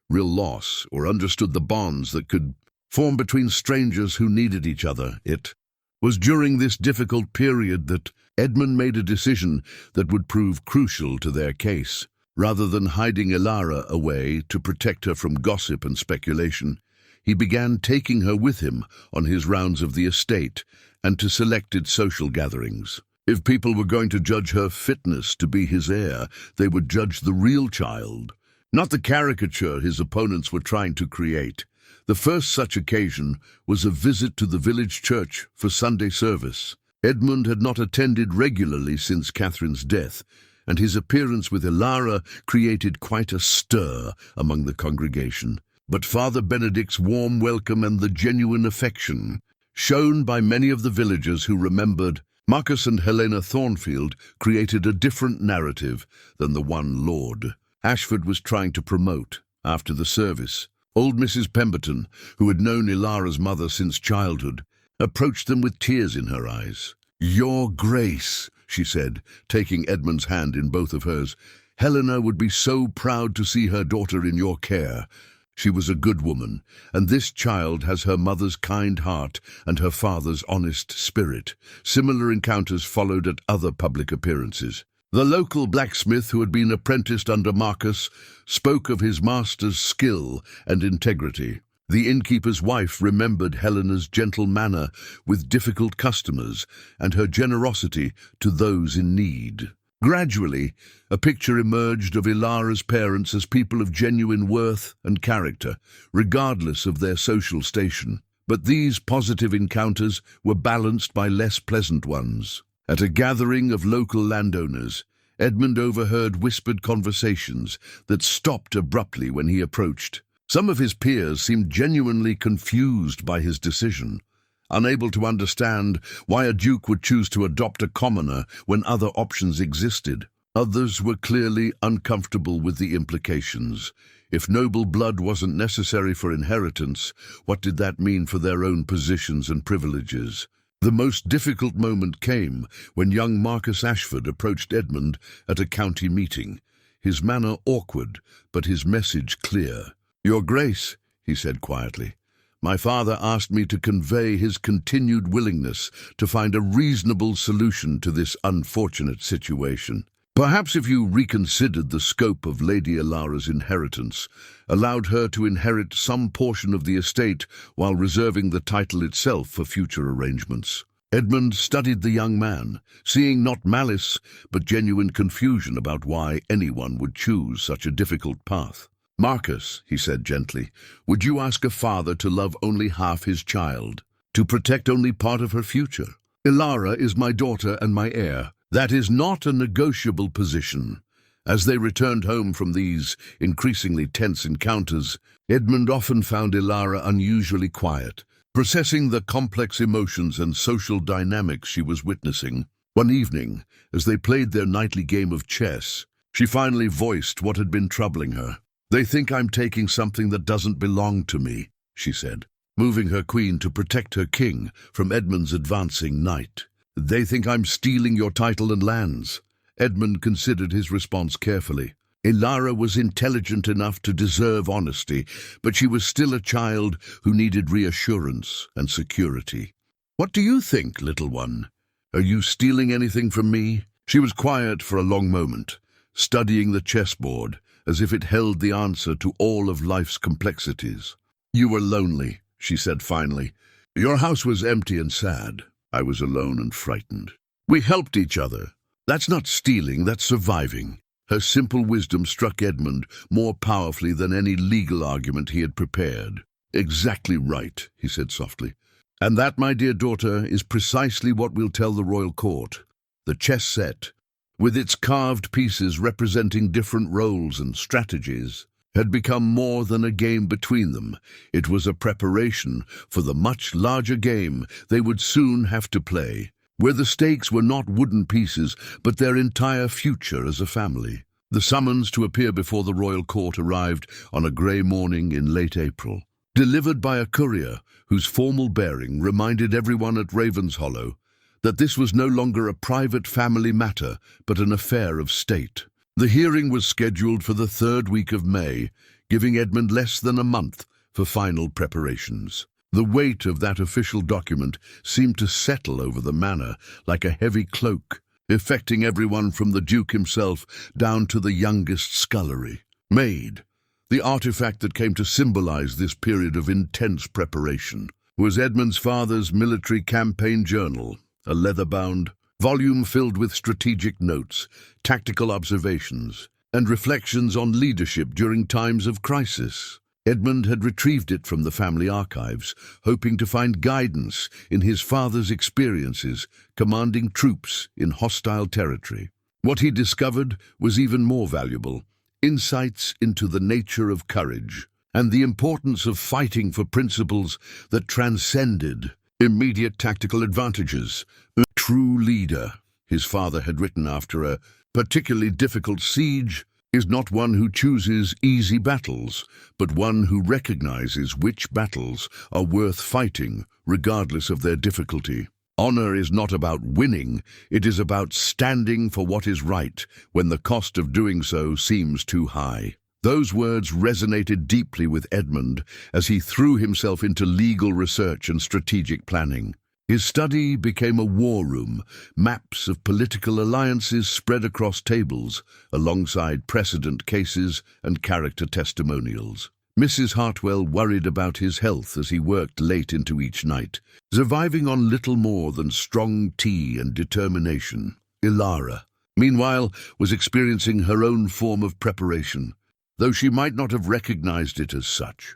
real loss or understood the bonds that could form between strangers who needed each other. It was during this difficult period that Edmund made a decision that would prove crucial to their case. Rather than hiding Alara away to protect her from gossip and speculation, he began taking her with him on his rounds of the estate and to selected social gatherings. If people were going to judge her fitness to be his heir, they would judge the real child, not the caricature his opponents were trying to create. The first such occasion was a visit to the village church for Sunday service. Edmund had not attended regularly since Catherine's death, and his appearance with Alara created quite a stir among the congregation. But Father Benedict's warm welcome and the genuine affection shown by many of the villagers who remembered Marcus and Helena Thornfield created a different narrative than the one Lord Ashford was trying to promote. After the service, old Mrs. Pemberton, who had known Alara's mother since childhood, approached them with tears in her eyes. "Your Grace," she said, taking Edmund's hand in both of hers, "Helena would be so proud to see her daughter in your care. She was a good woman, and this child has her mother's kind heart and her father's honest spirit." Similar encounters followed at other public appearances. The local blacksmith who had been apprenticed under Marcus spoke of his master's skill and integrity. The innkeeper's wife remembered Helena's gentle manner with difficult customers and her generosity to those in need. Gradually, a picture emerged of Alara's parents as people of genuine worth and character, regardless of their social station. But these positive encounters were balanced by less pleasant ones. At a gathering of local landowners, Edmund overheard whispered conversations that stopped abruptly when he approached. Some of his peers seemed genuinely confused by his decision, unable to understand why a duke would choose to adopt a commoner when other options existed. Others were clearly uncomfortable with the implications. If noble blood wasn't necessary for inheritance, what did that mean for their own positions and privileges? The most difficult moment came when young Marcus Ashford approached Edmund at a county meeting, his manner awkward, but his message clear. "Your Grace," he said quietly, "my father asked me to convey his continued willingness to find a reasonable solution to this unfortunate situation." Perhaps if you reconsidered the scope of Lady Ilara's inheritance, allowed her to inherit some portion of the estate while reserving the title itself for future arrangements. Edmund studied the young man, seeing not malice but genuine confusion about why anyone would choose such a difficult path. "Marcus," he said gently, "would you ask a father to love only half his child, to protect only part of her future? Ilara is my daughter and my heir. That is not a negotiable position." As they returned home from these increasingly tense encounters, Edmund often found Ilara unusually quiet, processing the complex emotions and social dynamics she was witnessing. One evening, as they played their nightly game of chess, she finally voiced what had been troubling her. "They think I'm taking something that doesn't belong to me," she said, moving her queen to protect her king from Edmund's advancing knight. "They think I'm stealing your title and lands." Edmund considered his response carefully. Ilara was intelligent enough to deserve honesty, but she was still a child who needed reassurance and security. "What do you think, little one? Are you stealing anything from me?" She was quiet for a long moment, studying the chessboard as if it held the answer to all of life's complexities. "You were lonely," she said finally. "Your house was empty and sad. I was alone and frightened. We helped each other. That's not stealing, that's surviving." Her simple wisdom struck Edmund more powerfully than any legal argument he had prepared. "Exactly right," he said softly. "And that, my dear daughter, is precisely what we'll tell the royal court. The chess set, with its carved pieces representing different roles and strategies, had become more than a game between them. It was a preparation for the much larger game they would soon have to play, where the stakes were not wooden pieces, but their entire future as a family. The summons to appear before the royal court arrived on a grey morning in late April, delivered by a courier whose formal bearing reminded everyone at Ravenshollow that this was no longer a private family matter, but an affair of state. The hearing was scheduled for the 3rd week of May, giving Edmund less than a month for final preparations. The weight of that official document seemed to settle over the manor like a heavy cloak, affecting everyone from the Duke himself down to the youngest scullery. Maid, the artifact that came to symbolize this period of intense preparation, was Edmund's father's military campaign journal, a leather-bound volume filled with strategic notes, tactical observations, and reflections on leadership during times of crisis. Edmund had retrieved it from the family archives, hoping to find guidance in his father's experiences commanding troops in hostile territory. What he discovered was even more valuable: insights into the nature of courage and the importance of fighting for principles that transcended immediate tactical advantages. "A true leader," his father had written after a particularly difficult siege, "is not one who chooses easy battles, but one who recognizes which battles are worth fighting, regardless of their difficulty. Honor is not about winning, it is about standing for what is right when the cost of doing so seems too high." Those words resonated deeply with Edmund as he threw himself into legal research and strategic planning. His study became a war room, maps of political alliances spread across tables, alongside precedent cases and character testimonials. Mrs. Hartwell worried about his health as he worked late into each night, surviving on little more than strong tea and determination. Ilara, meanwhile, was experiencing her own form of preparation, though she might not have recognized it as such.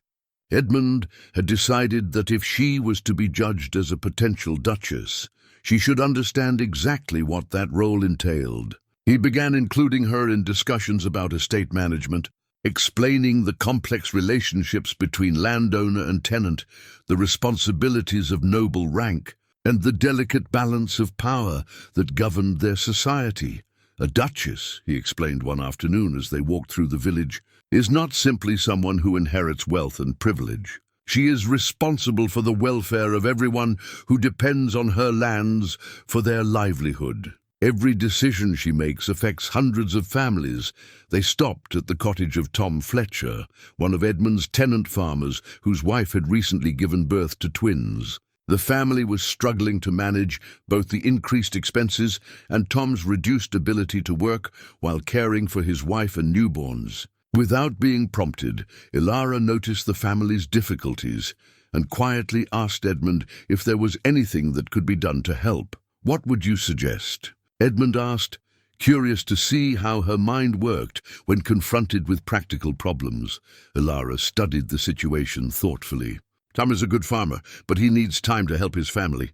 Edmund had decided that if she was to be judged as a potential duchess, she should understand exactly what that role entailed. He began including her in discussions about estate management, explaining the complex relationships between landowner and tenant, the responsibilities of noble rank, and the delicate balance of power that governed their society. "A duchess," he explained one afternoon as they walked through the village, "is not simply someone who inherits wealth and privilege. She is responsible for the welfare of everyone who depends on her lands for their livelihood. Every decision she makes affects hundreds of families." They stopped at the cottage of Tom Fletcher, one of Edmund's tenant farmers whose wife had recently given birth to twins. The family was struggling to manage both the increased expenses and Tom's reduced ability to work while caring for his wife and newborns. Without being prompted, Ilara noticed the family's difficulties and quietly asked Edmund if there was anything that could be done to help. "What would you suggest?" Edmund asked, curious to see how her mind worked when confronted with practical problems. Ilara studied the situation thoughtfully. "Tom is a good farmer, but he needs time to help his family.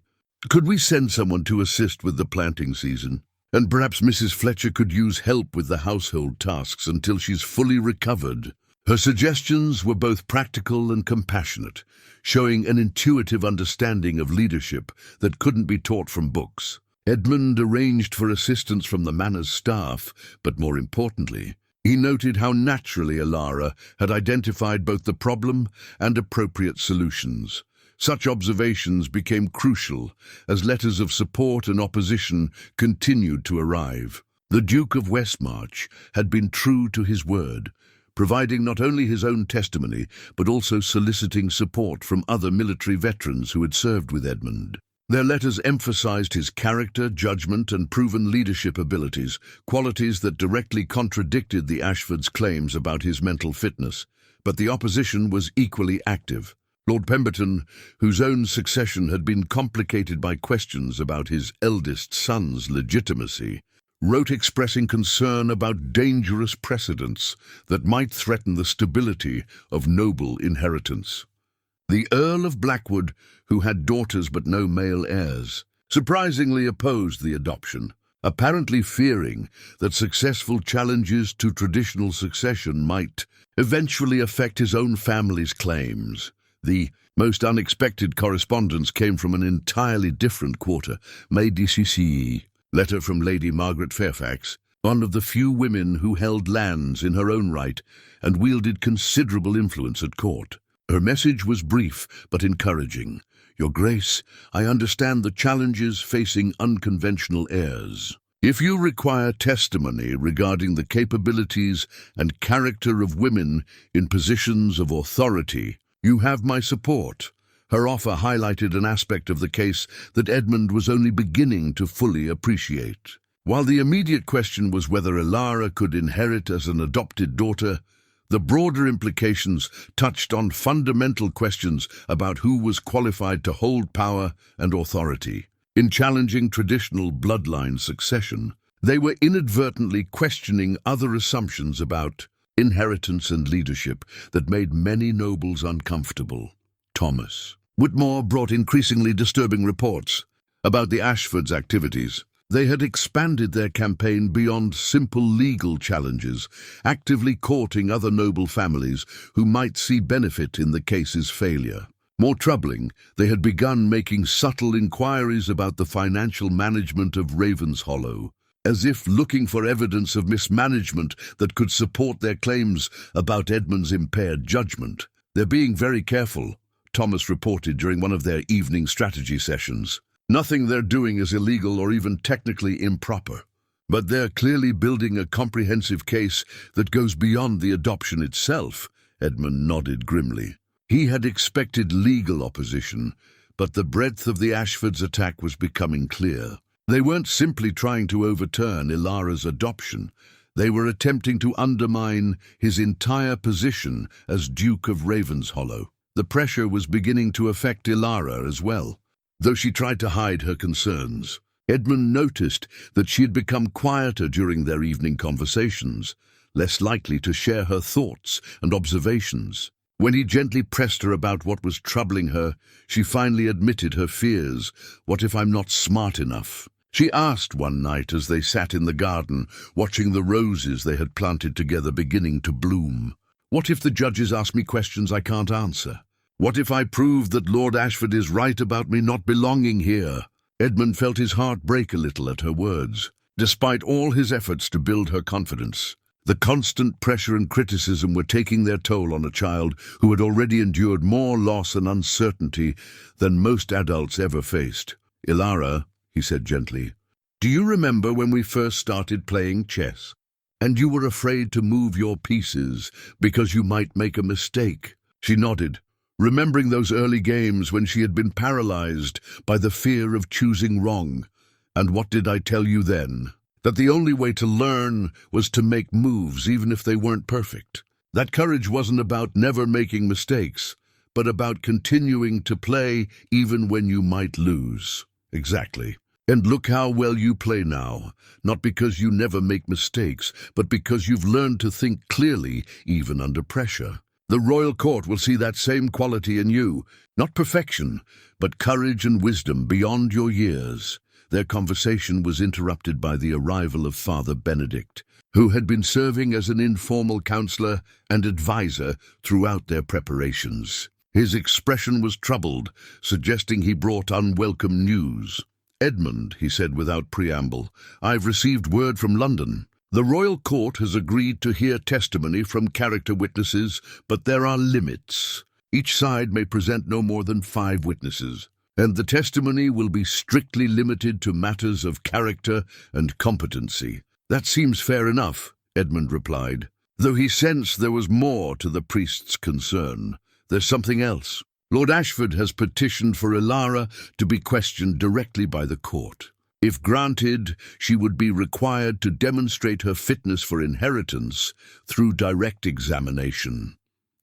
Could we send someone to assist with the planting season? And perhaps Mrs. Fletcher could use help with the household tasks until she's fully recovered." Her suggestions were both practical and compassionate, showing an intuitive understanding of leadership that couldn't be taught from books. Edmund arranged for assistance from the manor's staff, but more importantly, he noted how naturally Ilara had identified both the problem and appropriate solutions. Such observations became crucial as letters of support and opposition continued to arrive. The Duke of Westmarch had been true to his word, providing not only his own testimony but also soliciting support from other military veterans who had served with Edmund. Their letters emphasized his character, judgment, and proven leadership abilities, qualities that directly contradicted the Ashfords' claims about his mental fitness. But the opposition was equally active. Lord Pemberton, whose own succession had been complicated by questions about his eldest son's legitimacy, wrote expressing concern about dangerous precedents that might threaten the stability of noble inheritance. The Earl of Blackwood, who had daughters but no male heirs, surprisingly opposed the adoption, apparently fearing that successful challenges to traditional succession might eventually affect his own family's claims. The most unexpected correspondence came from an entirely different quarter. May DCCE. Letter from Lady Margaret Fairfax, one of the few women who held lands in her own right and wielded considerable influence at court. Her message was brief but encouraging. "Your Grace, I understand the challenges facing unconventional heirs. If you require testimony regarding the capabilities and character of women in positions of authority, you have my support." Her offer highlighted an aspect of the case that Edmund was only beginning to fully appreciate. While the immediate question was whether Ilara could inherit as an adopted daughter, the broader implications touched on fundamental questions about who was qualified to hold power and authority. In challenging traditional bloodline succession, they were inadvertently questioning other assumptions about inheritance and leadership that made many nobles uncomfortable. Thomas Whitmore brought increasingly disturbing reports about the Ashfords' activities. They had expanded their campaign beyond simple legal challenges, actively courting other noble families who might see benefit in the case's failure. More troubling, they had begun making subtle inquiries about the financial management of Ravenshollow, as if looking for evidence of mismanagement that could support their claims about Edmund's impaired judgment. "They're being very careful," Thomas reported during one of their evening strategy sessions. "Nothing they're doing is illegal or even technically improper. But they're clearly building a comprehensive case that goes beyond the adoption itself." Edmund nodded grimly. He had expected legal opposition, but the breadth of the Ashfords' attack was becoming clear. They weren't simply trying to overturn Ilara's adoption. They were attempting to undermine his entire position as Duke of Ravenshollow. The pressure was beginning to affect Ilara as well, though she tried to hide her concerns. Edmund noticed that she had become quieter during their evening conversations, less likely to share her thoughts and observations. When he gently pressed her about what was troubling her, she finally admitted her fears. "What if I'm not smart enough?" she asked one night as they sat in the garden, watching the roses they had planted together beginning to bloom. "What if the judges ask me questions I can't answer? What if I prove that Lord Ashford is right about me not belonging here?" Edmund felt his heart break a little at her words. Despite all his efforts to build her confidence, the constant pressure and criticism were taking their toll on a child who had already endured more loss and uncertainty than most adults ever faced. "Ilara," he said gently, "do you remember when we first started playing chess? And you were afraid to move your pieces because you might make a mistake?" She nodded, remembering those early games when she had been paralyzed by the fear of choosing wrong. And what did I tell you then? That the only way to learn was to make moves, even if they weren't perfect. That courage wasn't about never making mistakes, but about continuing to play even when you might lose. Exactly. And look how well you play now, not because you never make mistakes, but because you've learned to think clearly even under pressure. The royal court will see that same quality in you, not perfection, but courage and wisdom beyond your years. Their conversation was interrupted by the arrival of Father Benedict, who had been serving as an informal counselor and advisor throughout their preparations. His expression was troubled, suggesting he brought unwelcome news. "Edmund," he said without preamble, "I've received word from London. The royal court has agreed to hear testimony from character witnesses, but there are limits. Each side may present no more than 5 witnesses, and the testimony will be strictly limited to matters of character and competency." "That seems fair enough," Edmund replied, though he sensed there was more to the priest's concern. "There's something else. Lord Ashford has petitioned for Ilara to be questioned directly by the court. If granted, she would be required to demonstrate her fitness for inheritance through direct examination."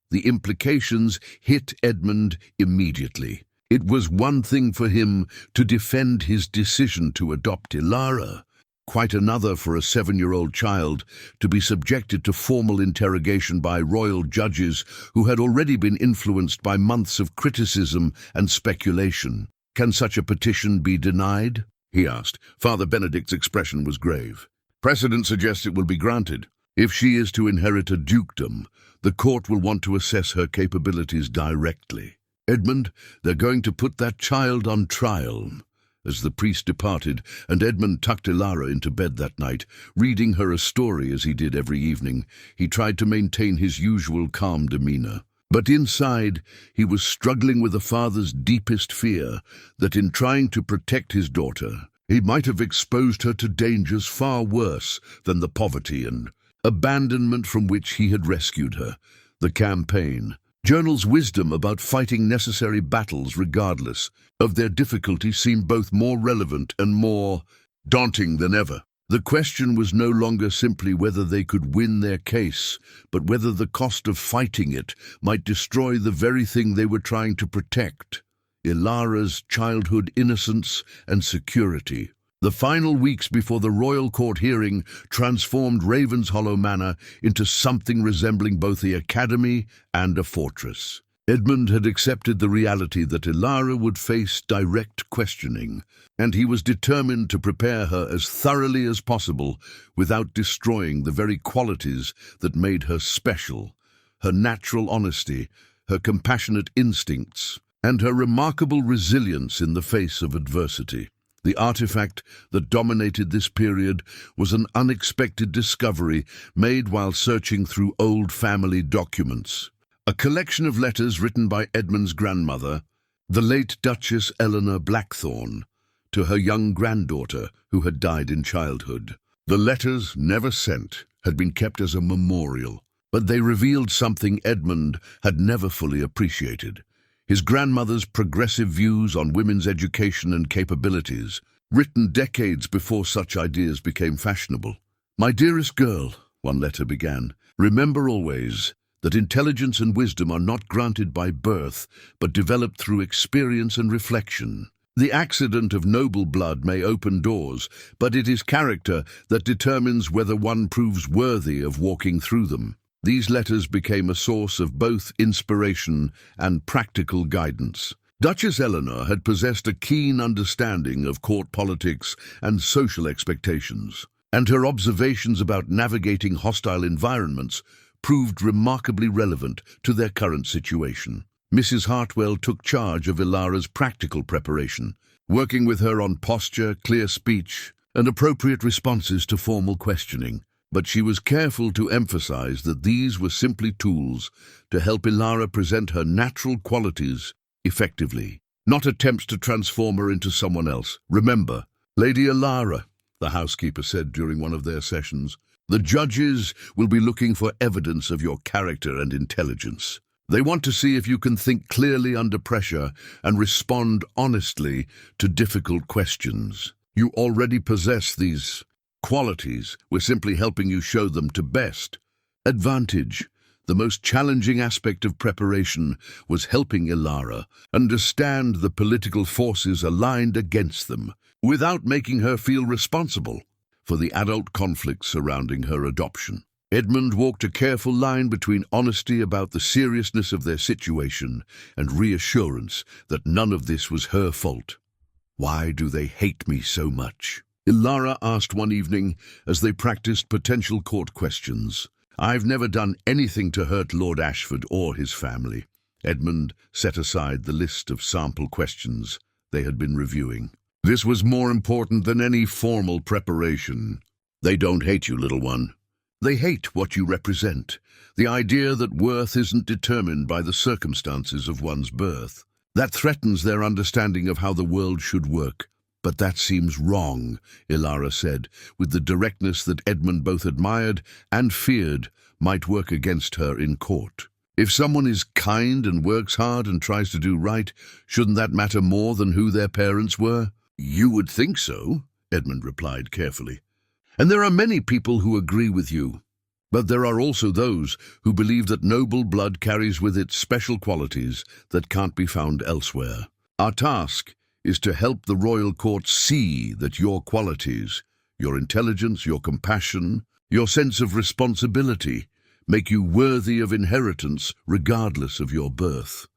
The implications hit Edmund immediately. It was one thing for him to defend his decision to adopt Ilara, quite another for a 7-year-old child to be subjected to formal interrogation by royal judges who had already been influenced by months of criticism and speculation. "Can such a petition be denied?" he asked. Father Benedict's expression was grave. "Precedent suggests it will be granted. If she is to inherit a dukedom, the court will want to assess her capabilities directly. Edmund, they're going to put that child on trial." As the priest departed, and Edmund tucked Ilara into bed that night, reading her a story as he did every evening, he tried to maintain his usual calm demeanor. But inside, he was struggling with a father's deepest fear that in trying to protect his daughter, he might have exposed her to dangers far worse than the poverty and abandonment from which he had rescued her. The campaign, Journal's wisdom about fighting necessary battles regardless of their difficulty, seemed both more relevant and more daunting than ever. The question was no longer simply whether they could win their case, but whether the cost of fighting it might destroy the very thing they were trying to protect: Ilara's childhood innocence and security. The final weeks before the royal court hearing transformed Ravenshollow Manor into something resembling both the academy and a fortress. Edmund had accepted the reality that Ilara would face direct questioning, and he was determined to prepare her as thoroughly as possible without destroying the very qualities that made her special: her natural honesty, her compassionate instincts, and her remarkable resilience in the face of adversity. The artifact that dominated this period was an unexpected discovery made while searching through old family documents. A collection of letters written by Edmund's grandmother, the late Duchess Eleanor Blackthorne, to her young granddaughter who had died in childhood. The letters, never sent, had been kept as a memorial, but they revealed something Edmund had never fully appreciated: his grandmother's progressive views on women's education and capabilities, written decades before such ideas became fashionable. "My dearest girl," one letter began, "remember always that intelligence and wisdom are not granted by birth, but developed through experience and reflection. The accident of noble blood may open doors, but it is character that determines whether one proves worthy of walking through them." These letters became a source of both inspiration and practical guidance. Duchess Eleanor had possessed a keen understanding of court politics and social expectations, and her observations about navigating hostile environments proved remarkably relevant to their current situation. Mrs. Hartwell took charge of Ilara's practical preparation, working with her on posture, clear speech, and appropriate responses to formal questioning. But she was careful to emphasize that these were simply tools to help Ilara present her natural qualities effectively, not attempts to transform her into someone else. "Remember, Lady Ilara," the housekeeper said during one of their sessions, "the judges will be looking for evidence of your character and intelligence. They want to see if you can think clearly under pressure and respond honestly to difficult questions. You already possess these qualities. We're simply helping you show them to best advantage. The most challenging aspect of preparation was helping Ilara understand the political forces aligned against them, without making her feel responsible for the adult conflicts surrounding her adoption. Edmund walked a careful line between honesty about the seriousness of their situation and reassurance that none of this was her fault. "Why do they hate me so much?" Ilara asked one evening as they practiced potential court questions. "I've never done anything to hurt Lord Ashford or his family." Edmund set aside the list of sample questions they had been reviewing. This was more important than any formal preparation. "They don't hate you, little one. They hate what you represent, the idea that worth isn't determined by the circumstances of one's birth. That threatens their understanding of how the world should work." "But that seems wrong," Ilara said, with the directness that Edmund both admired and feared might work against her in court. "If someone is kind and works hard and tries to do right, shouldn't that matter more than who their parents were?" "You would think so," Edmund replied carefully. "And there are many people who agree with you. But there are also those who believe that noble blood carries with it special qualities that can't be found elsewhere. Our task is to help the royal court see that your qualities, your intelligence, your compassion, your sense of responsibility, make you worthy of inheritance regardless of your birth."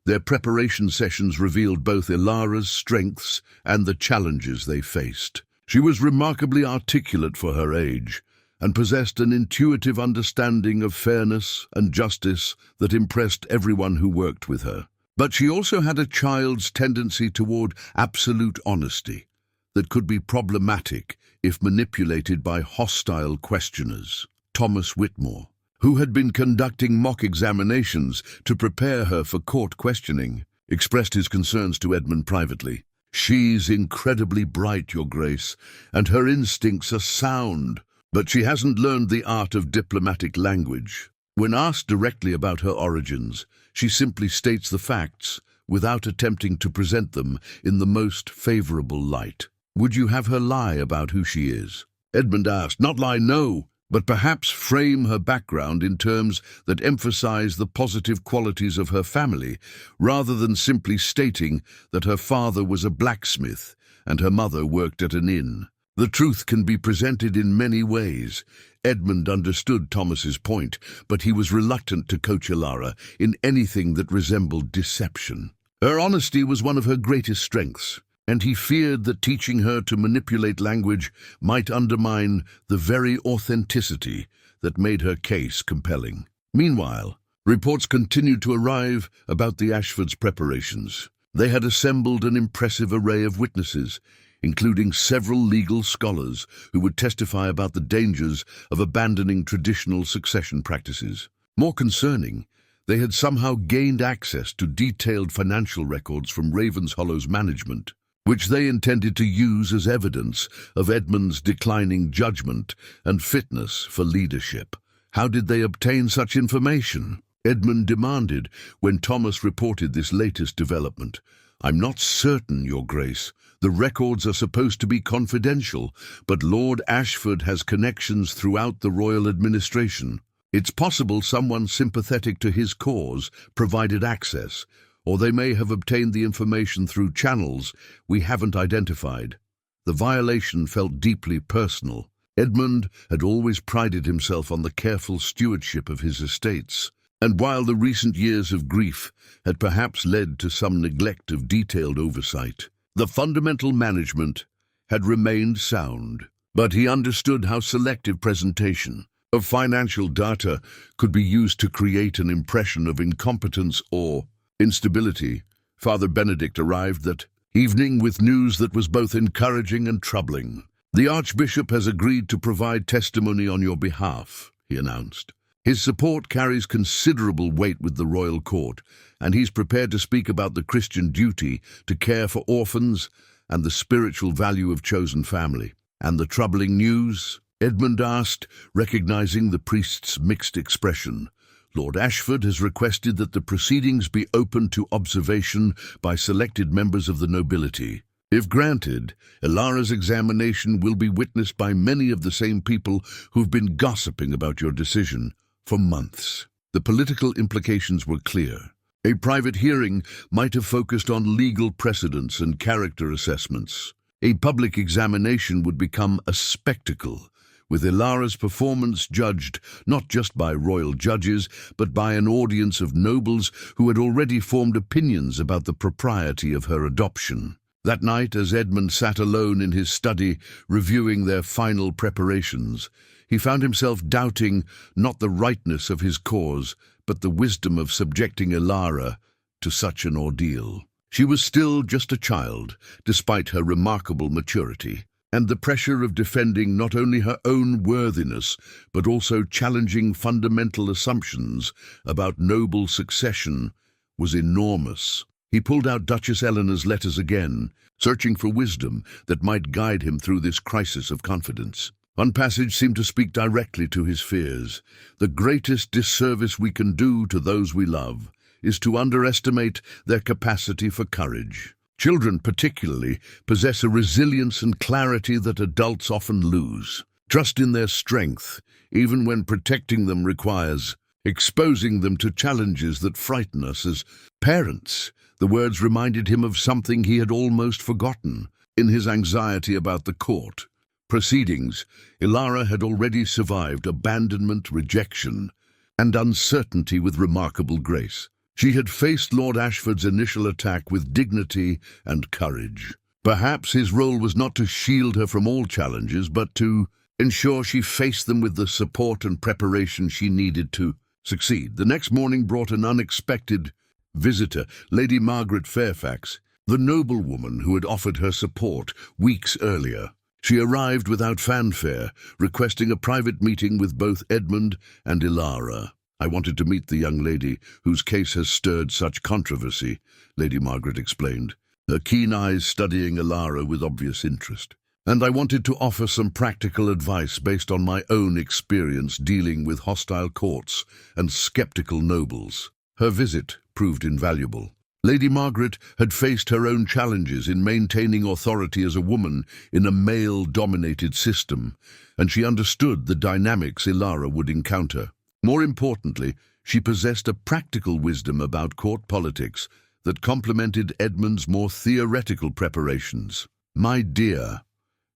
Their preparation sessions revealed both Ilara's strengths and the challenges they faced. She was remarkably articulate for her age, and possessed an intuitive understanding of fairness and justice that impressed everyone who worked with her. But she also had a child's tendency toward absolute honesty that could be problematic if manipulated by hostile questioners. Thomas Whitmore, who had been conducting mock examinations to prepare her for court questioning, expressed his concerns to Edmund privately. "She's incredibly bright, Your Grace, and her instincts are sound, but she hasn't learned the art of diplomatic language." When asked directly about her origins, she simply states the facts without attempting to present them in the most favorable light. "Would you have her lie about who she is?" Edmund asked. "Not lie, no, but perhaps frame her background in terms that emphasize the positive qualities of her family, rather than simply stating that her father was a blacksmith and her mother worked at an inn. The truth can be presented in many ways." Edmund understood Thomas's point, but he was reluctant to coach Ilara in anything that resembled deception. Her honesty was one of her greatest strengths, and he feared that teaching her to manipulate language might undermine the very authenticity that made her case compelling. Meanwhile, reports continued to arrive about the Ashfords' preparations. They had assembled an impressive array of witnesses, including several legal scholars who would testify about the dangers of abandoning traditional succession practices. More concerning, they had somehow gained access to detailed financial records from Ravenshollow's management, which they intended to use as evidence of Edmund's declining judgment and fitness for leadership. How did they obtain such information? Edmund demanded when Thomas reported this latest development. "I'm not certain, Your Grace. The records are supposed to be confidential, but Lord Ashford has connections throughout the royal administration. It's possible someone sympathetic to his cause provided access, or they may have obtained the information through channels we haven't identified." The violation felt deeply personal. Edmund had always prided himself on the careful stewardship of his estates, and while the recent years of grief had perhaps led to some neglect of detailed oversight, the fundamental management had remained sound. But he understood how selective presentation of financial data could be used to create an impression of incompetence or instability. Father Benedict arrived that evening with news that was both encouraging and troubling. "The Archbishop has agreed to provide testimony on your behalf," he announced. "His support carries considerable weight with the royal court, and he's prepared to speak about the Christian duty to care for orphans and the spiritual value of chosen family." "And the troubling news?" Edmund asked, recognizing the priest's mixed expression. Lord Ashford has requested that the proceedings be open to observation by selected members of the nobility. If granted, Elara's examination will be witnessed by many of the same people who've been gossiping about your decision for months. The political implications were clear. A private hearing might have focused on legal precedents and character assessments. A public examination would become a spectacle, with Elara's performance judged not just by royal judges, but by an audience of nobles who had already formed opinions about the propriety of her adoption. That night, as Edmund sat alone in his study, reviewing their final preparations, he found himself doubting not the rightness of his cause, but the wisdom of subjecting Elara to such an ordeal. She was still just a child, despite her remarkable maturity, and the pressure of defending not only her own worthiness, but also challenging fundamental assumptions about noble succession was enormous. He pulled out Duchess Eleanor's letters again, searching for wisdom that might guide him through this crisis of confidence. One passage seemed to speak directly to his fears. The greatest disservice we can do to those we love is to underestimate their capacity for courage. Children, particularly, possess a resilience and clarity that adults often lose. Trust in their strength, even when protecting them requires exposing them to challenges that frighten us as parents. The words reminded him of something he had almost forgotten in his anxiety about the court proceedings. Elara had already survived abandonment, rejection, and uncertainty with remarkable grace. She had faced Lord Ashford's initial attack with dignity and courage. Perhaps his role was not to shield her from all challenges, but to ensure she faced them with the support and preparation she needed to succeed. The next morning brought an unexpected visitor, Lady Margaret Fairfax, the noblewoman who had offered her support weeks earlier. She arrived without fanfare, requesting a private meeting with both Edmund and Elara. "I wanted to meet the young lady whose case has stirred such controversy," Lady Margaret explained, her keen eyes studying Elara with obvious interest. "And I wanted to offer some practical advice based on my own experience dealing with hostile courts and skeptical nobles." Her visit proved invaluable. Lady Margaret had faced her own challenges in maintaining authority as a woman in a male-dominated system, and she understood the dynamics Elara would encounter. More importantly, she possessed a practical wisdom about court politics that complemented Edmund's more theoretical preparations. "My dear,"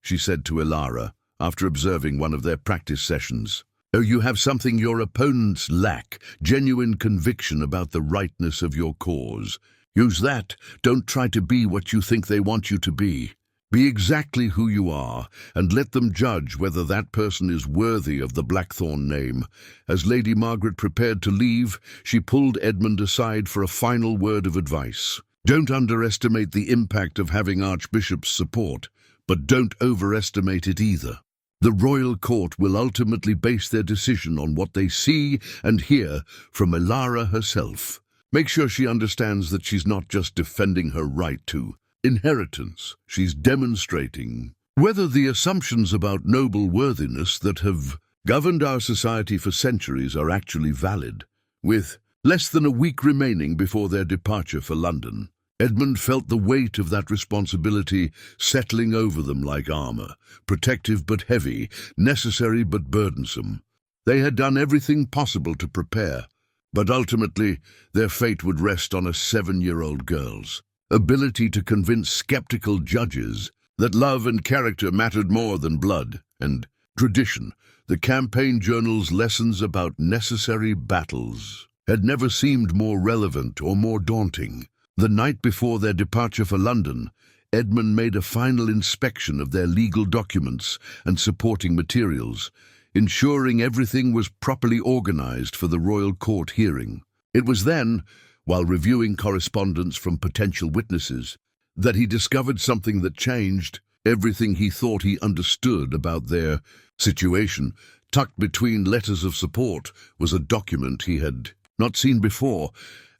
she said to Elara, after observing one of their practice sessions, "oh, you have something your opponents lack, genuine conviction about the rightness of your cause. Use that. Don't try to be what you think they want you to be. Be exactly who you are, and let them judge whether that person is worthy of the Blackthorn name." As Lady Margaret prepared to leave, she pulled Edmund aside for a final word of advice. "Don't underestimate the impact of having Archbishop's support, but don't overestimate it either. The royal court will ultimately base their decision on what they see and hear from Elara herself. Make sure she understands that she's not just defending her right to inheritance. She's demonstrating whether the assumptions about noble worthiness that have governed our society for centuries are actually valid." With less than a week remaining before their departure for London, Edmund felt the weight of that responsibility settling over them like armor, protective but heavy, necessary but burdensome. They had done everything possible to prepare, but ultimately their fate would rest on a 7-year-old girl's ability to convince skeptical judges that love and character mattered more than blood and tradition. The campaign journal's lessons about necessary battles had never seemed more relevant or more daunting. The night before their departure for London, Edmund made a final inspection of their legal documents and supporting materials, ensuring everything was properly organized for the royal court hearing. It was then, while reviewing correspondence from potential witnesses, that he discovered something that changed everything he thought he understood about their situation. Tucked between letters of support was a document he had not seen before,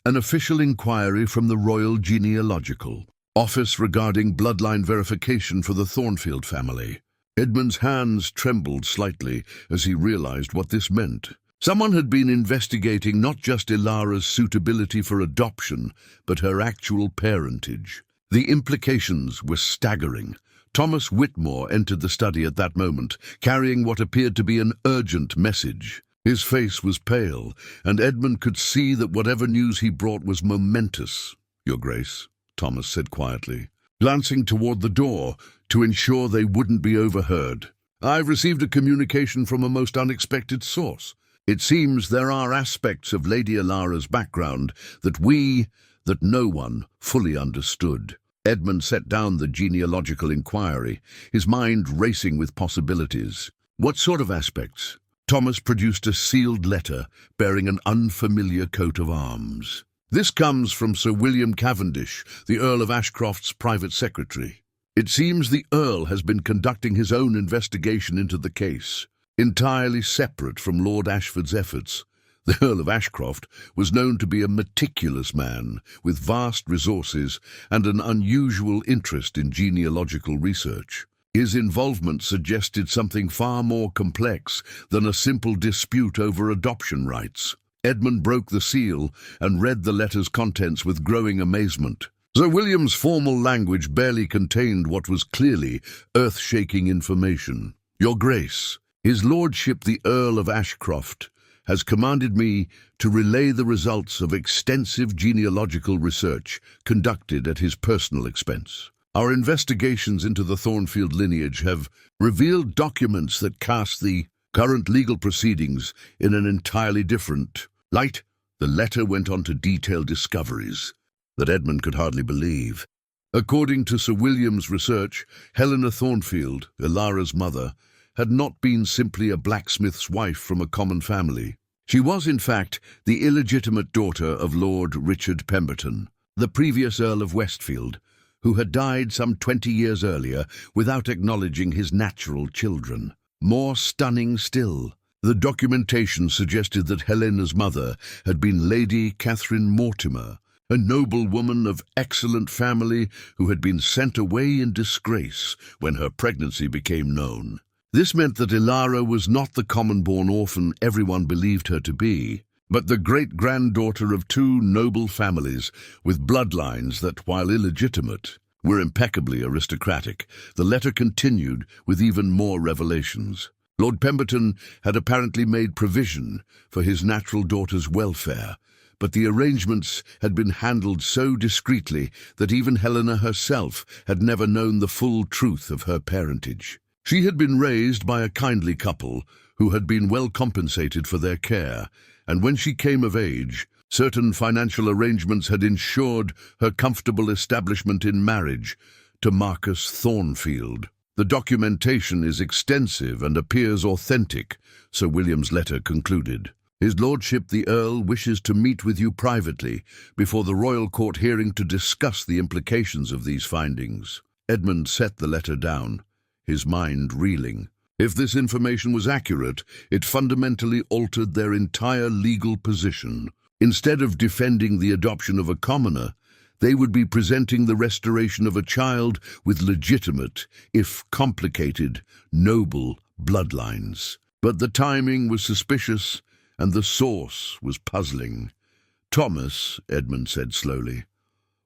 an official inquiry from the Royal Genealogical Office regarding bloodline verification for the Thornfield family. Edmund's hands trembled slightly as he realized what this meant. Someone had been investigating not just Ilara's suitability for adoption, but her actual parentage. The implications were staggering. Thomas Whitmore entered the study at that moment, carrying what appeared to be an urgent message. His face was pale, and Edmund could see that whatever news he brought was momentous. "Your Grace," Thomas said quietly, glancing toward the door to ensure they wouldn't be overheard. "I've received a communication from a most unexpected source. It seems there are aspects of Lady Ilara's background that no one fully understood." Edmund set down the genealogical inquiry, his mind racing with possibilities. "What sort of aspects?" Thomas produced a sealed letter bearing an unfamiliar coat of arms. "This comes from Sir William Cavendish, the Earl of Ashcroft's private secretary. It seems the Earl has been conducting his own investigation into the case, entirely separate from Lord Ashford's efforts. The Earl of Ashcroft was known to be a meticulous man with vast resources and an unusual interest in genealogical research. His involvement suggested something far more complex than a simple dispute over adoption rights." Edmund broke the seal and read the letter's contents with growing amazement. Sir William's formal language barely contained what was clearly earth-shaking information. "Your Grace, His Lordship the Earl of Ashcroft has commanded me to relay the results of extensive genealogical research conducted at his personal expense. Our investigations into the Thornfield lineage have revealed documents that cast the current legal proceedings in an entirely different light." The letter went on to detail discoveries that Edmund could hardly believe. According to Sir William's research, Helena Thornfield, Ilara's mother, had not been simply a blacksmith's wife from a common family. She was, in fact, the illegitimate daughter of Lord Richard Pemberton, the previous Earl of Westfield, who had died some 20 years earlier without acknowledging his natural children. More stunning still, the documentation suggested that Helena's mother had been Lady Catherine Mortimer, a noble woman of excellent family who had been sent away in disgrace when her pregnancy became known. This meant that Ilara was not the common-born orphan everyone believed her to be, but the great-granddaughter of two noble families with bloodlines that, while illegitimate, were impeccably aristocratic. The letter continued with even more revelations. Lord Pemberton had apparently made provision for his natural daughter's welfare, but the arrangements had been handled so discreetly that even Helena herself had never known the full truth of her parentage. She had been raised by a kindly couple who had been well compensated for their care, and when she came of age, certain financial arrangements had ensured her comfortable establishment in marriage to Marcus Thornfield. "The documentation is extensive and appears authentic," Sir William's letter concluded. "His Lordship the Earl wishes to meet with you privately before the royal court hearing to discuss the implications of these findings." Edmund set the letter down, his mind reeling. If this information was accurate, it fundamentally altered their entire legal position. Instead of defending the adoption of a commoner, they would be presenting the restoration of a child with legitimate, if complicated, noble bloodlines. But the timing was suspicious, and the source was puzzling. "Thomas," Edmund said slowly,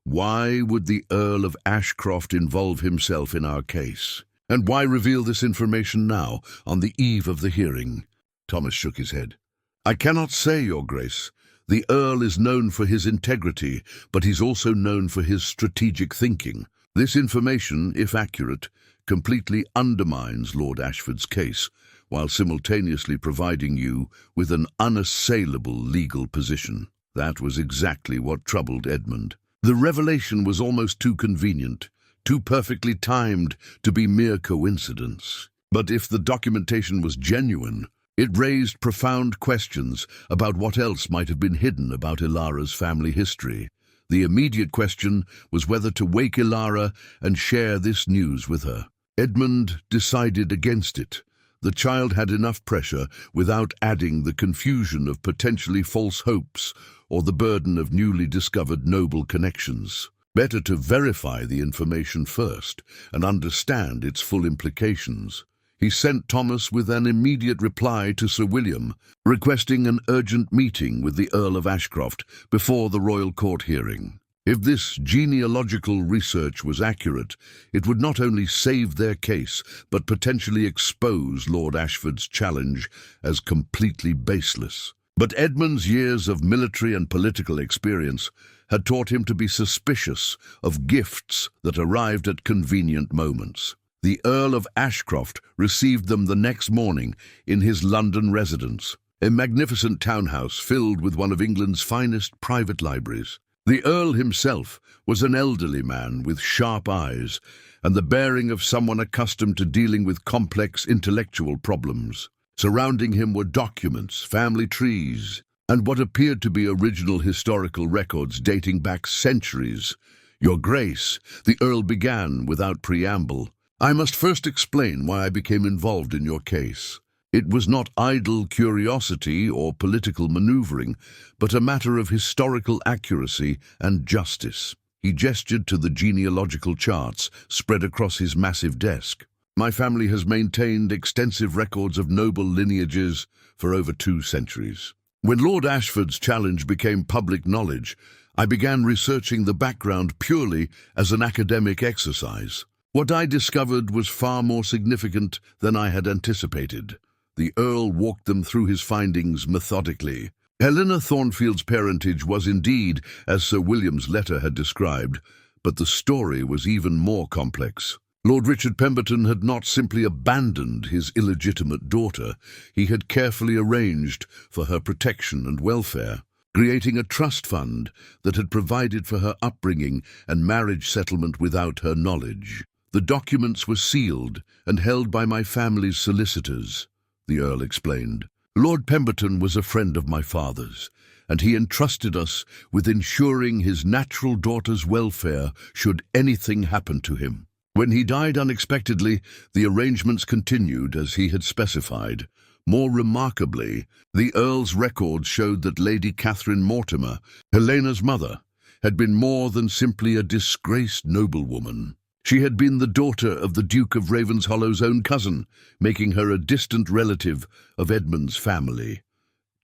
"why would the Earl of Ashcroft involve himself in our case? And why reveal this information now, on the eve of the hearing?" Thomas shook his head. "I cannot say, Your Grace. The Earl is known for his integrity, but he's also known for his strategic thinking. This information, if accurate, completely undermines Lord Ashford's case, while simultaneously providing you with an unassailable legal position." That was exactly what troubled Edmund. The revelation was almost too convenient, too perfectly timed to be mere coincidence. But if the documentation was genuine, it raised profound questions about what else might have been hidden about Ilara's family history. The immediate question was whether to wake Ilara and share this news with her. Edmund decided against it. The child had enough pressure without adding the confusion of potentially false hopes or the burden of newly discovered noble connections. Better to verify the information first and understand its full implications. He sent Thomas with an immediate reply to Sir William, requesting an urgent meeting with the Earl of Ashcroft before the royal court hearing. If this genealogical research was accurate, it would not only save their case, but potentially expose Lord Ashford's challenge as completely baseless. But Edmund's years of military and political experience had taught him to be suspicious of gifts that arrived at convenient moments. The Earl of Ashcroft received them the next morning in his London residence, a magnificent townhouse filled with one of England's finest private libraries. The Earl himself was an elderly man with sharp eyes and the bearing of someone accustomed to dealing with complex intellectual problems. Surrounding him were documents, family trees, and what appeared to be original historical records dating back centuries. "Your Grace," the Earl began without preamble, "I must first explain why I became involved in your case. It was not idle curiosity or political maneuvering, but a matter of historical accuracy and justice." He gestured to the genealogical charts spread across his massive desk. "My family has maintained extensive records of noble lineages for over 2 centuries. When Lord Ashford's challenge became public knowledge, I began researching the background purely as an academic exercise. What I discovered was far more significant than I had anticipated." The Earl walked them through his findings methodically. Helena Thornfield's parentage was indeed, as Sir William's letter had described, but the story was even more complex. Lord Richard Pemberton had not simply abandoned his illegitimate daughter, he had carefully arranged for her protection and welfare, creating a trust fund that had provided for her upbringing and marriage settlement without her knowledge. "The documents were sealed and held by my family's solicitors," the Earl explained. "Lord Pemberton was a friend of my father's, and he entrusted us with ensuring his natural daughter's welfare should anything happen to him. When he died unexpectedly, the arrangements continued as he had specified. More remarkably, the Earl's records showed that Lady Catherine Mortimer, Helena's mother, had been more than simply a disgraced noblewoman. She had been the daughter of the Duke of Ravenshallow's own cousin, making her a distant relative of Edmund's family.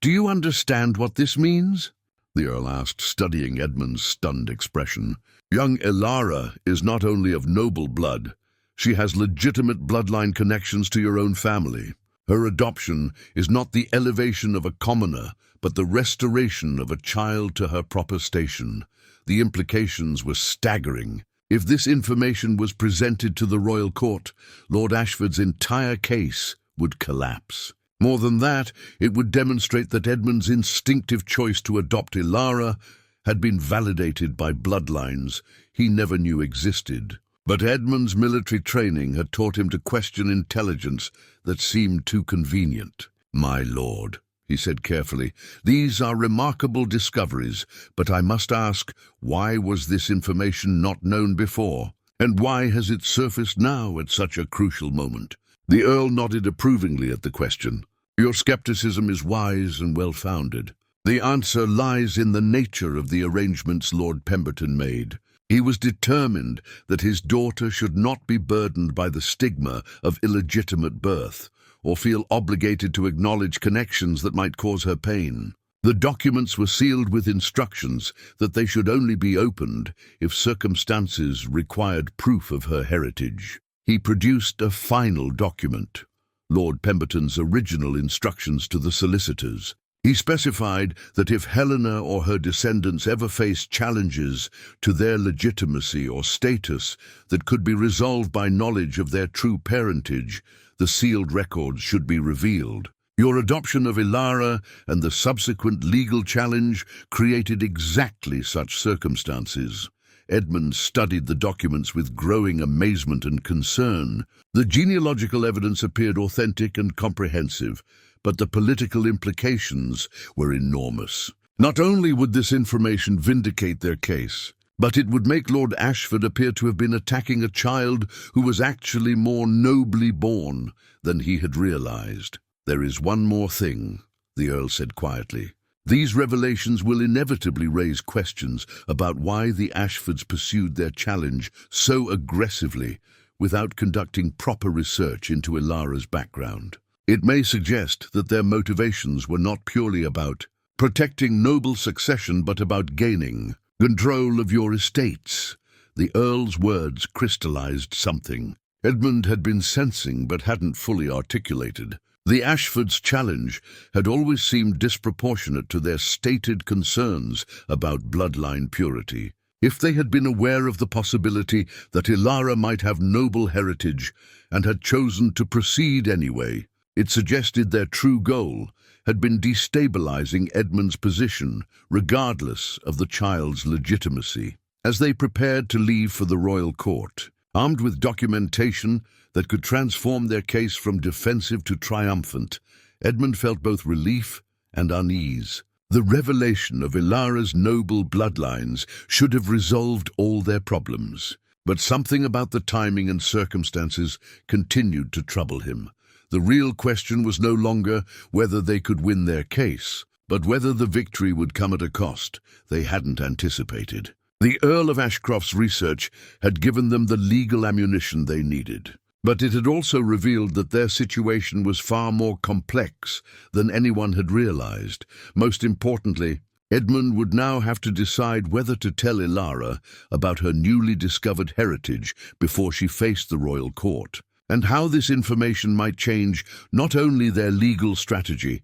"Do you understand what this means?" the Earl asked, studying Edmund's stunned expression. "Young Elara is not only of noble blood, she has legitimate bloodline connections to your own family. Her adoption is not the elevation of a commoner, but the restoration of a child to her proper station." The implications were staggering. If this information was presented to the royal court, Lord Ashford's entire case would collapse. More than that, it would demonstrate that Edmund's instinctive choice to adopt Elara had been validated by bloodlines he never knew existed. But Edmund's military training had taught him to question intelligence that seemed too convenient. "My lord," he said carefully, "these are remarkable discoveries, but I must ask, why was this information not known before? And why has it surfaced now at such a crucial moment?" The Earl nodded approvingly at the question. "Your skepticism is wise and well-founded. The answer lies in the nature of the arrangements Lord Pemberton made. He was determined that his daughter should not be burdened by the stigma of illegitimate birth, or feel obligated to acknowledge connections that might cause her pain. The documents were sealed with instructions that they should only be opened if circumstances required proof of her heritage. He produced a final document, Lord Pemberton's original instructions to the solicitors. He specified that if Helena or her descendants ever faced challenges to their legitimacy or status that could be resolved by knowledge of their true parentage, the sealed records should be revealed. Your adoption of Elara and the subsequent legal challenge created exactly such circumstances. Edmund studied the documents with growing amazement and concern. The genealogical evidence appeared authentic and comprehensive, but the political implications were enormous. Not only would this information vindicate their case, but it would make Lord Ashford appear to have been attacking a child who was actually more nobly born than he had realized. "There is one more thing," the Earl said quietly. "These revelations will inevitably raise questions about why the Ashfords pursued their challenge so aggressively without conducting proper research into Ilara's background. It may suggest that their motivations were not purely about protecting noble succession but about gaining control of your estates. The Earl's words crystallized something Edmund had been sensing but hadn't fully articulated. The Ashfords' challenge had always seemed disproportionate to their stated concerns about bloodline purity. If they had been aware of the possibility that Ilara might have noble heritage and had chosen to proceed anyway, it suggested their true goal had been destabilizing Edmund's position, regardless of the child's legitimacy. As they prepared to leave for the royal court, armed with documentation that could transform their case from defensive to triumphant, Edmund felt both relief and unease. The revelation of Ilara's noble bloodlines should have resolved all their problems. But something about the timing and circumstances continued to trouble him. The real question was no longer whether they could win their case, but whether the victory would come at a cost they hadn't anticipated. The Earl of Ashcroft's research had given them the legal ammunition they needed, but it had also revealed that their situation was far more complex than anyone had realized. Most importantly, Edmund would now have to decide whether to tell Ilara about her newly discovered heritage before she faced the royal court, and how this information might change not only their legal strategy,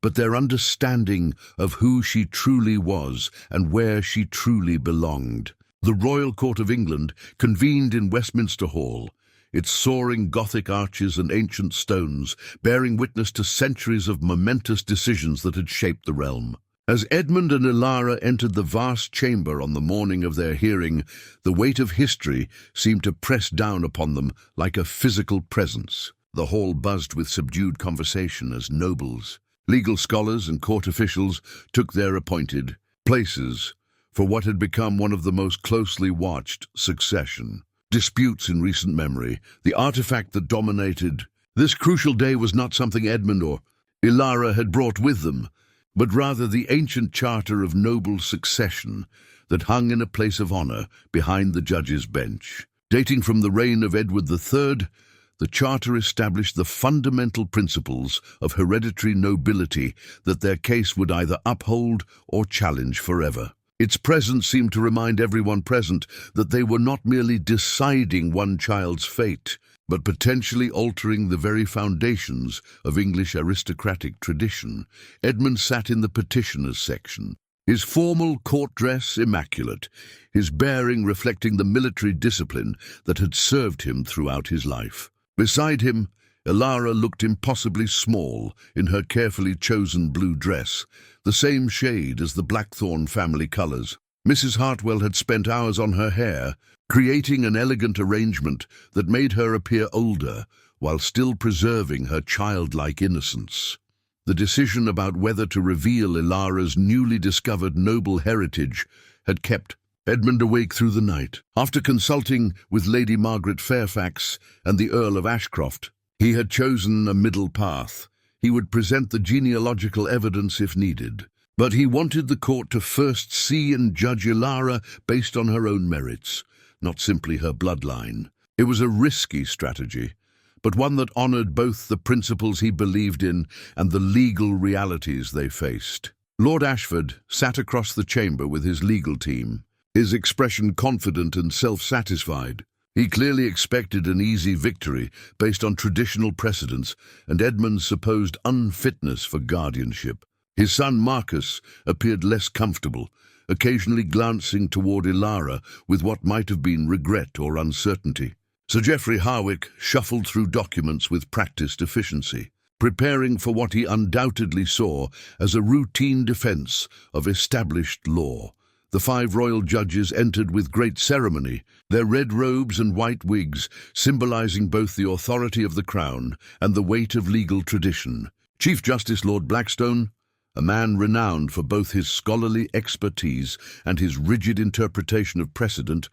but their understanding of who she truly was and where she truly belonged. The Royal Court of England convened in Westminster Hall, its soaring Gothic arches and ancient stones bearing witness to centuries of momentous decisions that had shaped the realm. As Edmund and Ilara entered the vast chamber on the morning of their hearing, the weight of history seemed to press down upon them like a physical presence. The hall buzzed with subdued conversation as nobles, legal scholars and court officials took their appointed places for what had become one of the most closely watched succession disputes in recent memory. The artifact that dominated this crucial day was not something Edmund or Ilara had brought with them, but rather the ancient charter of noble succession that hung in a place of honor behind the judge's bench. Dating from the reign of Edward III, the charter established the fundamental principles of hereditary nobility that their case would either uphold or challenge forever. Its presence seemed to remind everyone present that they were not merely deciding one child's fate, but potentially altering the very foundations of English aristocratic tradition. Edmund sat in the petitioners' section, his formal court dress immaculate, his bearing reflecting the military discipline that had served him throughout his life. Beside him, Ilara looked impossibly small in her carefully chosen blue dress, the same shade as the Blackthorn family colours. Mrs. Hartwell had spent hours on her hair, creating an elegant arrangement that made her appear older while still preserving her childlike innocence. The decision about whether to reveal Ilara's newly discovered noble heritage had kept Edmund awake through the night. After consulting with Lady Margaret Fairfax and the Earl of Ashcroft, he had chosen a middle path. He would present the genealogical evidence if needed, but he wanted the court to first see and judge Ilara based on her own merits, not simply her bloodline. It was a risky strategy, but one that honored both the principles he believed in and the legal realities they faced. Lord Ashford sat across the chamber with his legal team, his expression confident and self-satisfied. He clearly expected an easy victory based on traditional precedents and Edmund's supposed unfitness for guardianship. His son Marcus appeared less comfortable, occasionally glancing toward Ilara with what might have been regret or uncertainty. Sir Geoffrey Harwick shuffled through documents with practiced efficiency, preparing for what he undoubtedly saw as a routine defense of established law. The 5 royal judges entered with great ceremony, their red robes and white wigs symbolizing both the authority of the crown and the weight of legal tradition. Chief Justice Lord Blackstone, a man renowned for both his scholarly expertise and his rigid interpretation of precedent,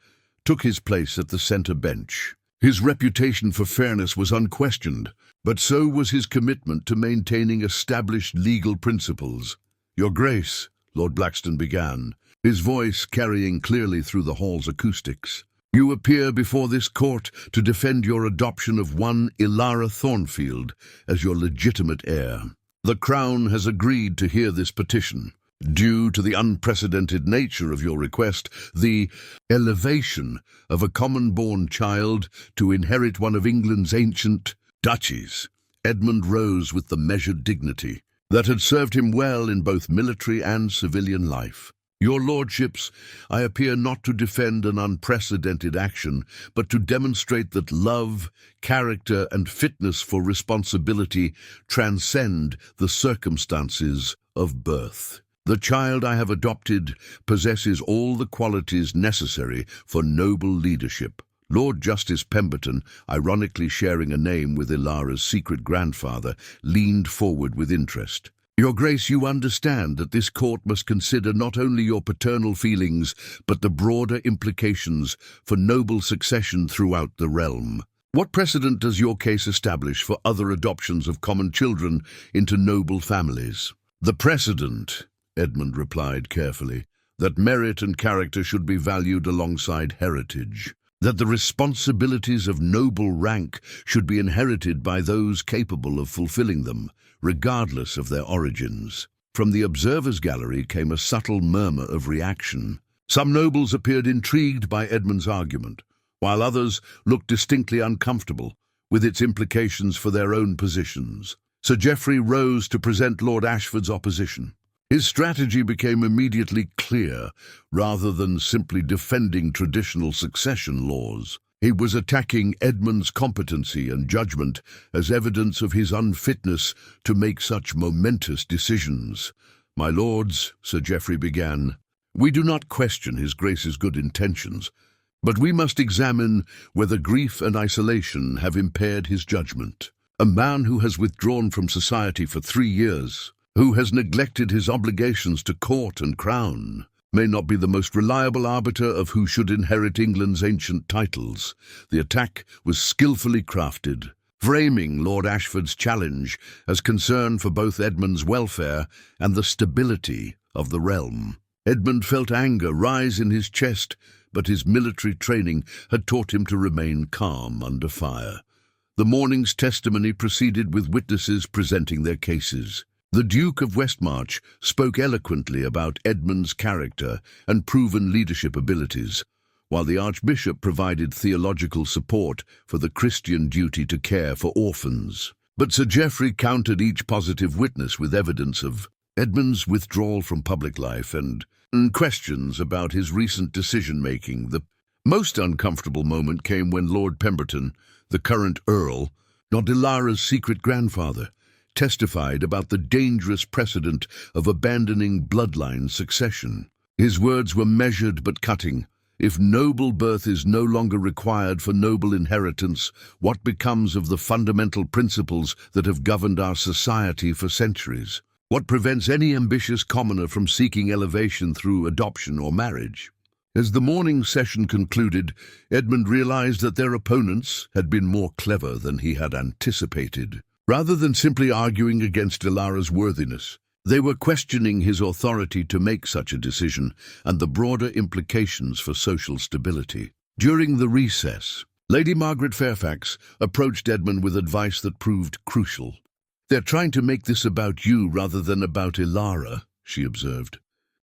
took his place at the center bench. His reputation for fairness was unquestioned, but so was his commitment to maintaining established legal principles. "Your Grace," Lord Blackstone began, his voice carrying clearly through the hall's acoustics, You appear before this court to defend your adoption of one Ilara Thornfield as your legitimate heir. The Crown has agreed to hear this petition. Due to the unprecedented nature of your request, the elevation of a common-born child to inherit one of England's ancient duchies, Edmund rose with the measured dignity that had served him well in both military and civilian life. Your lordships, I appear not to defend an unprecedented action, but to demonstrate that love, character, and fitness for responsibility transcend the circumstances of birth. The child I have adopted possesses all the qualities necessary for noble leadership. Lord Justice Pemberton, ironically sharing a name with Ilara's secret grandfather, leaned forward with interest. Your Grace, you understand that this court must consider not only your paternal feelings, but the broader implications for noble succession throughout the realm. What precedent does your case establish for other adoptions of common children into noble families? The precedent, Edmund replied carefully, that merit and character should be valued alongside heritage, that the responsibilities of noble rank should be inherited by those capable of fulfilling them, regardless of their origins. From the observers' gallery came a subtle murmur of reaction. Some nobles appeared intrigued by Edmund's argument, while others looked distinctly uncomfortable with its implications for their own positions. Sir Geoffrey rose to present Lord Ashford's opposition. His strategy became immediately clear, rather than simply defending traditional succession laws. He was attacking Edmund's competency and judgment as evidence of his unfitness to make such momentous decisions. "My lords," Sir Geoffrey began, "we do not question His Grace's good intentions, but we must examine whether grief and isolation have impaired his judgment. A man who has withdrawn from society for 3 years, who has neglected his obligations to court and crown, may not be the most reliable arbiter of who should inherit England's ancient titles." The attack was skillfully crafted, framing Lord Ashford's challenge as concern for both Edmund's welfare and the stability of the realm. Edmund felt anger rise in his chest, but his military training had taught him to remain calm under fire. The morning's testimony proceeded with witnesses presenting their cases. The Duke of Westmarch spoke eloquently about Edmund's character and proven leadership abilities, while the Archbishop provided theological support for the Christian duty to care for orphans. But Sir Geoffrey countered each positive witness with evidence of Edmund's withdrawal from public life and questions about his recent decision-making. The most uncomfortable moment came when Lord Pemberton, the current Earl, not Ilara's secret grandfather, testified about the dangerous precedent of abandoning bloodline succession. His words were measured but cutting. If noble birth is no longer required for noble inheritance, what becomes of the fundamental principles that have governed our society for centuries? What prevents any ambitious commoner from seeking elevation through adoption or marriage? As the morning session concluded, Edmund realized that their opponents had been more clever than he had anticipated. Rather than simply arguing against Ilara's worthiness, they were questioning his authority to make such a decision and the broader implications for social stability. During the recess, Lady Margaret Fairfax approached Edmund with advice that proved crucial. "They're trying to make this about you rather than about Ilara," she observed.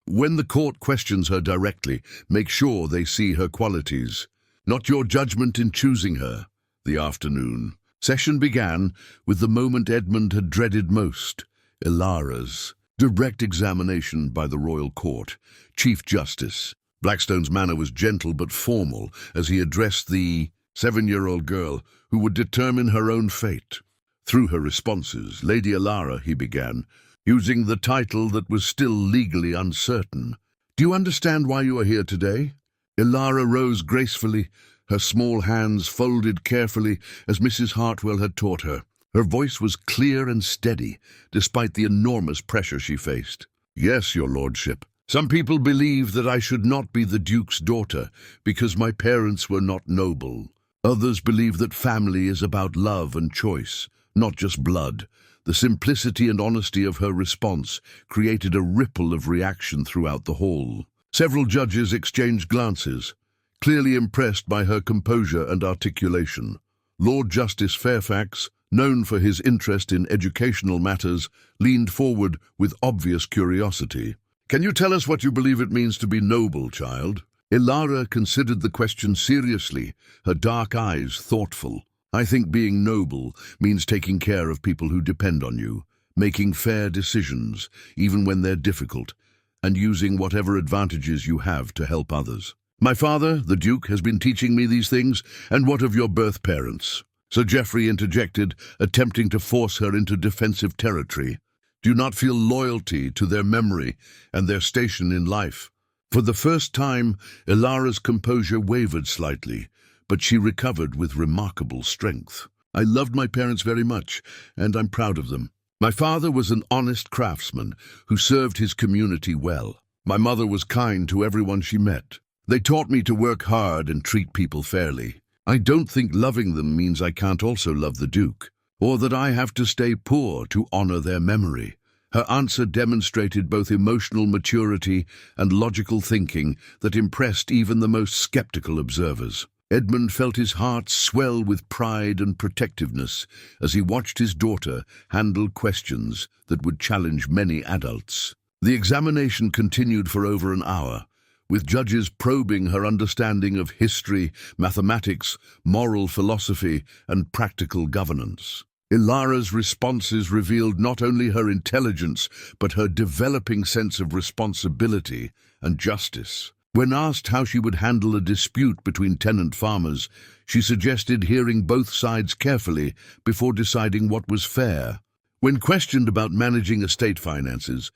"When the court questions her directly, make sure they see her qualities, not your judgment in choosing her." The afternoon session began with the moment Edmund had dreaded most, Ilara's direct examination by the royal court. Chief Justice Blackstone's manner was gentle but formal as he addressed the 7-year-old girl who would determine her own fate. Through her responses, "Lady Ilara," he began, using the title that was still legally uncertain, "do you understand why you are here today?" Ilara rose gracefully, her small hands folded carefully as Mrs. Hartwell had taught her. Her voice was clear and steady, despite the enormous pressure she faced. "Yes, your lordship. Some people believe that I should not be the Duke's daughter because my parents were not noble. Others believe that family is about love and choice, not just blood." The simplicity and honesty of her response created a ripple of reaction throughout the hall. Several judges exchanged glances, clearly impressed by her composure and articulation. Lord Justice Fairfax, known for his interest in educational matters, leaned forward with obvious curiosity. "Can you tell us what you believe it means to be noble, child?" Ilara considered the question seriously, her dark eyes thoughtful. "I think being noble means taking care of people who depend on you, making fair decisions, even when they're difficult, and using whatever advantages you have to help others. My father, the Duke, has been teaching me these things, and what of your birth parents?" Sir Geoffrey interjected, attempting to force her into defensive territory. "Do you not feel loyalty to their memory and their station in life?" For the first time, Ilara's composure wavered slightly, but she recovered with remarkable strength. "I loved my parents very much, and I'm proud of them. My father was an honest craftsman who served his community well. My mother was kind to everyone she met. They taught me to work hard and treat people fairly. I don't think loving them means I can't also love the Duke, or that I have to stay poor to honor their memory." Her answer demonstrated both emotional maturity and logical thinking that impressed even the most skeptical observers. Edmund felt his heart swell with pride and protectiveness as he watched his daughter handle questions that would challenge many adults. The examination continued for over an hour, with judges probing her understanding of history, mathematics, moral philosophy, and practical governance. Ilara's responses revealed not only her intelligence, but her developing sense of responsibility and justice. When asked how she would handle a dispute between tenant farmers, she suggested hearing both sides carefully before deciding what was fair. When questioned about managing estate finances,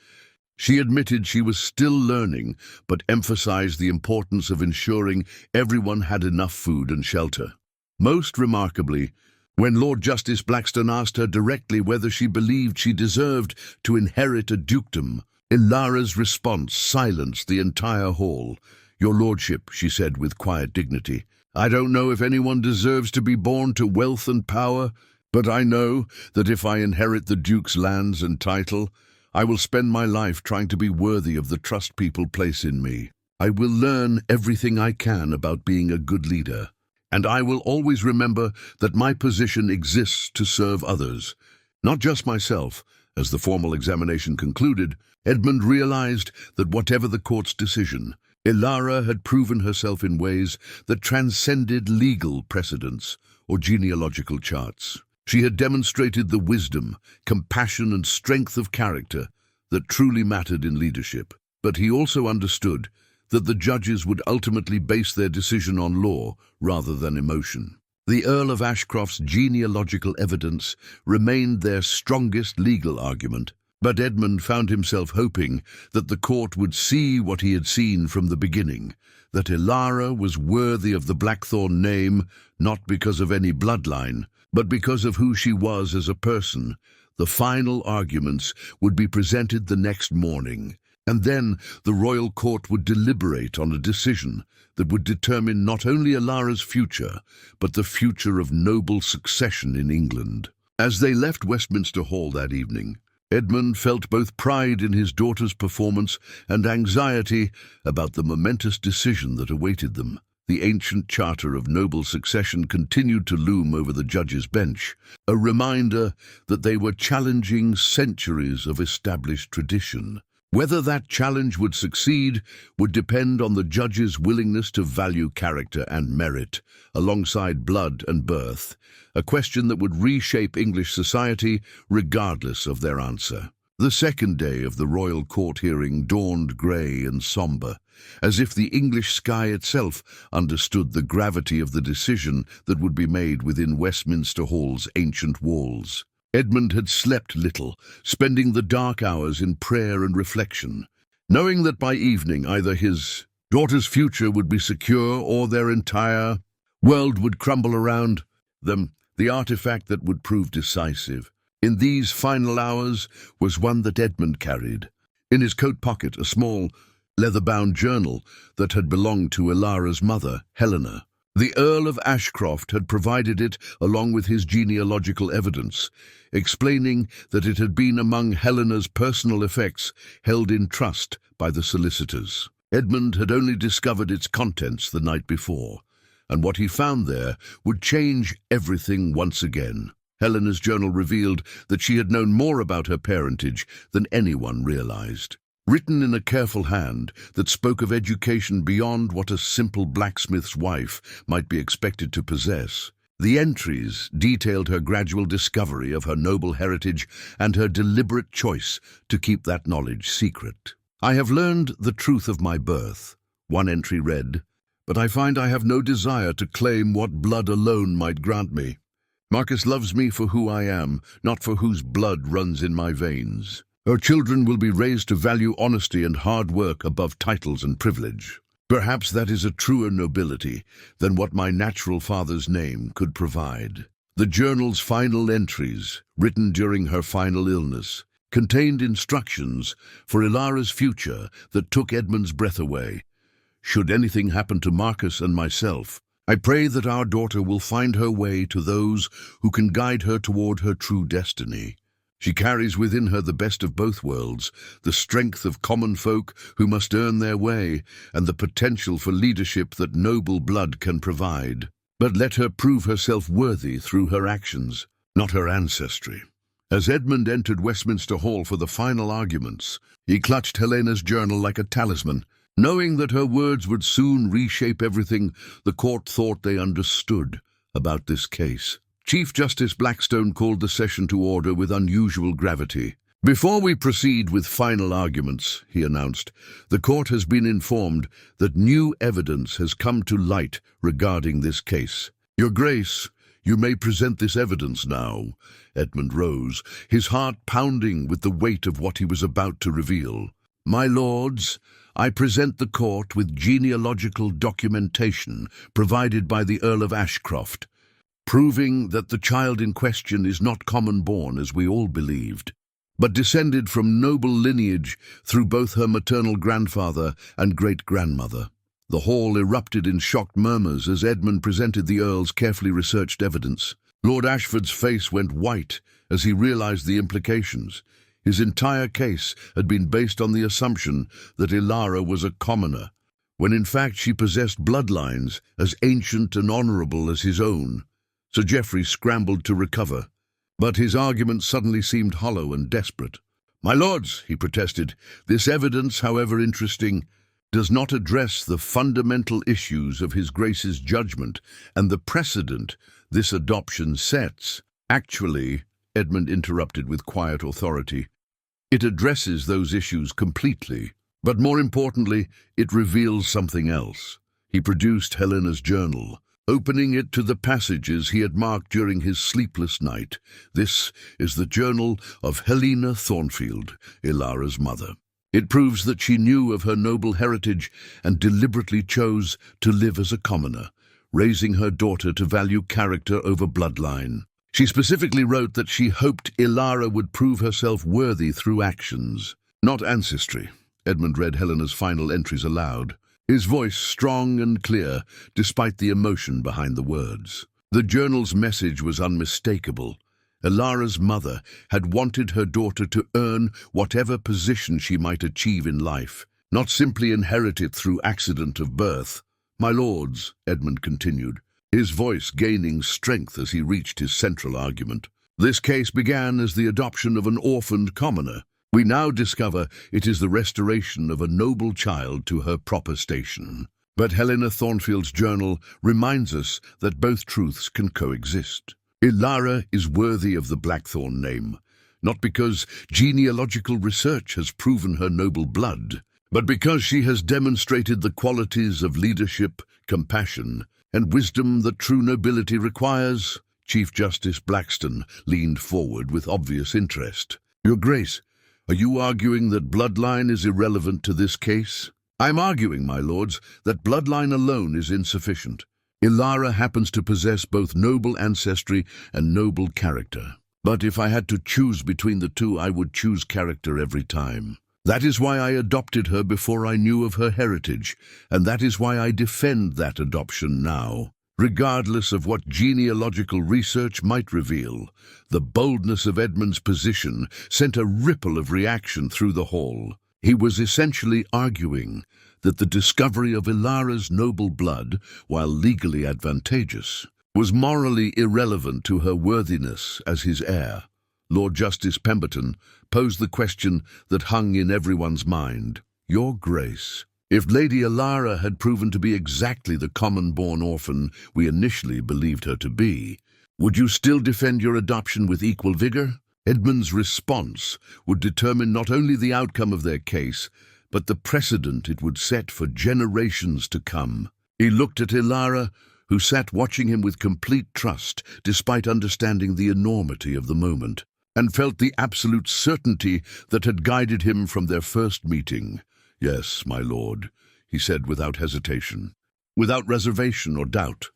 she admitted she was still learning, but emphasized the importance of ensuring everyone had enough food and shelter. Most remarkably, when Lord Justice Blackstone asked her directly whether she believed she deserved to inherit a dukedom, Ilara's response silenced the entire hall. "Your lordship," she said with quiet dignity, "I don't know if anyone deserves to be born to wealth and power, but I know that if I inherit the Duke's lands and title, I will spend my life trying to be worthy of the trust people place in me. I will learn everything I can about being a good leader. And I will always remember that my position exists to serve others, not just myself." As the formal examination concluded, Edmund realized that whatever the court's decision, Ilara had proven herself in ways that transcended legal precedents or genealogical charts. She had demonstrated the wisdom, compassion, and strength of character that truly mattered in leadership. But he also understood that the judges would ultimately base their decision on law rather than emotion. The Earl of Ashcroft's genealogical evidence remained their strongest legal argument, but Edmund found himself hoping that the court would see what he had seen from the beginning, that Ilara was worthy of the Blackthorn name not because of any bloodline, but because of who she was as a person. The final arguments would be presented the next morning, and then the royal court would deliberate on a decision that would determine not only Ilara's future, but the future of noble succession in England. As they left Westminster Hall that evening, Edmund felt both pride in his daughter's performance and anxiety about the momentous decision that awaited them. The ancient charter of noble succession continued to loom over the judge's bench, a reminder that they were challenging centuries of established tradition. Whether that challenge would succeed would depend on the judge's willingness to value character and merit, alongside blood and birth, a question that would reshape English society regardless of their answer. The second day of the royal court hearing dawned grey and sombre, as if the English sky itself understood the gravity of the decision that would be made within Westminster Hall's ancient walls. Edmund had slept little, spending the dark hours in prayer and reflection, knowing that by evening either his daughter's future would be secure or their entire world would crumble around them, the artifact that would prove decisive. In these final hours was one that Edmund carried. In his coat pocket, a small, leather-bound journal that had belonged to Ilara's mother, Helena. The Earl of Ashcroft had provided it along with his genealogical evidence, explaining that it had been among Helena's personal effects held in trust by the solicitors. Edmund had only discovered its contents the night before, and what he found there would change everything once again. Helena's journal revealed that she had known more about her parentage than anyone realized. Written in a careful hand that spoke of education beyond what a simple blacksmith's wife might be expected to possess. The entries detailed her gradual discovery of her noble heritage and her deliberate choice to keep that knowledge secret. "I have learned the truth of my birth," one entry read, "but I find I have no desire to claim what blood alone might grant me. Marcus loves me for who I am, not for whose blood runs in my veins. Her children will be raised to value honesty and hard work above titles and privilege. Perhaps that is a truer nobility than what my natural father's name could provide." The journal's final entries, written during her final illness, contained instructions for Ilara's future that took Edmund's breath away. "Should anything happen to Marcus and myself, I pray that our daughter will find her way to those who can guide her toward her true destiny. She carries within her the best of both worlds, the strength of common folk who must earn their way, and the potential for leadership that noble blood can provide. But let her prove herself worthy through her actions, not her ancestry." As Edmund entered Westminster Hall for the final arguments, he clutched Helena's journal like a talisman. Knowing that her words would soon reshape everything the court thought they understood about this case. Chief Justice Blackstone called the session to order with unusual gravity. "Before we proceed with final arguments," he announced, "the court has been informed that new evidence has come to light regarding this case. Your Grace, you may present this evidence now." Edmund rose, his heart pounding with the weight of what he was about to reveal. "My lords, I present the court with genealogical documentation provided by the Earl of Ashcroft, proving that the child in question is not common-born as we all believed, but descended from noble lineage through both her maternal grandfather and great-grandmother." The hall erupted in shocked murmurs as Edmund presented the Earl's carefully researched evidence. Lord Ashford's face went white as he realized the implications. His entire case had been based on the assumption that Ilara was a commoner, when in fact she possessed bloodlines as ancient and honorable as his own. Sir Geoffrey scrambled to recover, but his argument suddenly seemed hollow and desperate. "My lords," he protested, "this evidence, however interesting, does not address the fundamental issues of His Grace's judgment and the precedent this adoption sets." "Actually," Edmund interrupted with quiet authority, "it addresses those issues completely, but more importantly, it reveals something else." He produced Helena's journal, opening it to the passages he had marked during his sleepless night. "This is the journal of Helena Thornfield, Ilara's mother. It proves that she knew of her noble heritage and deliberately chose to live as a commoner, raising her daughter to value character over bloodline. She specifically wrote that she hoped Ilara would prove herself worthy through actions, not ancestry." Edmund read Helena's final entries aloud, his voice strong and clear despite the emotion behind the words. The journal's message was unmistakable. Ilara's mother had wanted her daughter to earn whatever position she might achieve in life, not simply inherit it through accident of birth. "My lords," Edmund continued, his voice gaining strength as he reached his central argument, "this case began as the adoption of an orphaned commoner. We now discover it is the restoration of a noble child to her proper station. But Helena Thornfield's journal reminds us that both truths can coexist. Ilara is worthy of the Blackthorn name, not because genealogical research has proven her noble blood, but because she has demonstrated the qualities of leadership, compassion, and wisdom that true nobility requires." Chief Justice Blackstone leaned forward with obvious interest. "Your Grace, are you arguing that bloodline is irrelevant to this case?" "I'm arguing, my lords, that bloodline alone is insufficient. Ilara happens to possess both noble ancestry and noble character. But if I had to choose between the two, I would choose character every time. That is why I adopted her before I knew of her heritage, and that is why I defend that adoption now. Regardless of what genealogical research might reveal, the boldness of Edmund's position sent a ripple of reaction through the hall. He was essentially arguing that the discovery of Ilara's noble blood, while legally advantageous, was morally irrelevant to her worthiness as his heir. Lord Justice Pemberton posed the question that hung in everyone's mind. Your Grace, if Lady Ilara had proven to be exactly the common-born orphan we initially believed her to be, would you still defend your adoption with equal vigor? Edmund's response would determine not only the outcome of their case, but the precedent it would set for generations to come. He looked at Ilara, who sat watching him with complete trust, despite understanding the enormity of the moment, and felt the absolute certainty that had guided him from their first meeting. "Yes, my lord," he said without hesitation, without reservation or doubt.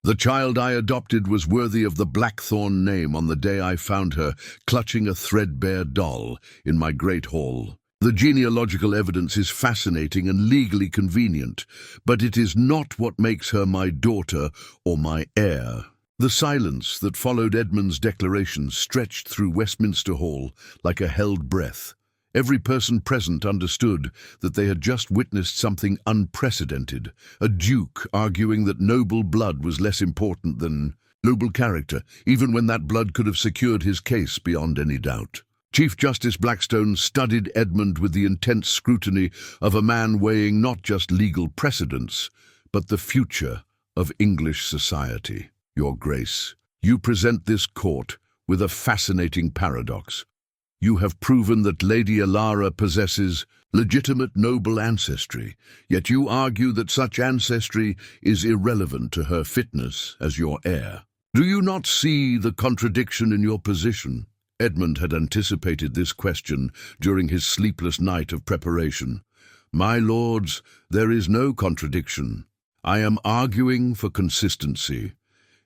"The child I adopted was worthy of the Blackthorn name on the day I found her clutching a threadbare doll in my great hall. The genealogical evidence is fascinating and legally convenient, but it is not what makes her my daughter or my heir." The silence that followed Edmund's declaration stretched through Westminster Hall like a held breath. Every person present understood that they had just witnessed something unprecedented, a duke arguing that noble blood was less important than noble character, even when that blood could have secured his case beyond any doubt. Chief Justice Blackstone studied Edmund with the intense scrutiny of a man weighing not just legal precedents, but the future of English society. "Your Grace, you present this court with a fascinating paradox. You have proven that Lady Ilara possesses legitimate noble ancestry, yet you argue that such ancestry is irrelevant to her fitness as your heir. Do you not see the contradiction in your position?" Edmund had anticipated this question during his sleepless night of preparation. "My lords, there is no contradiction. I am arguing for consistency.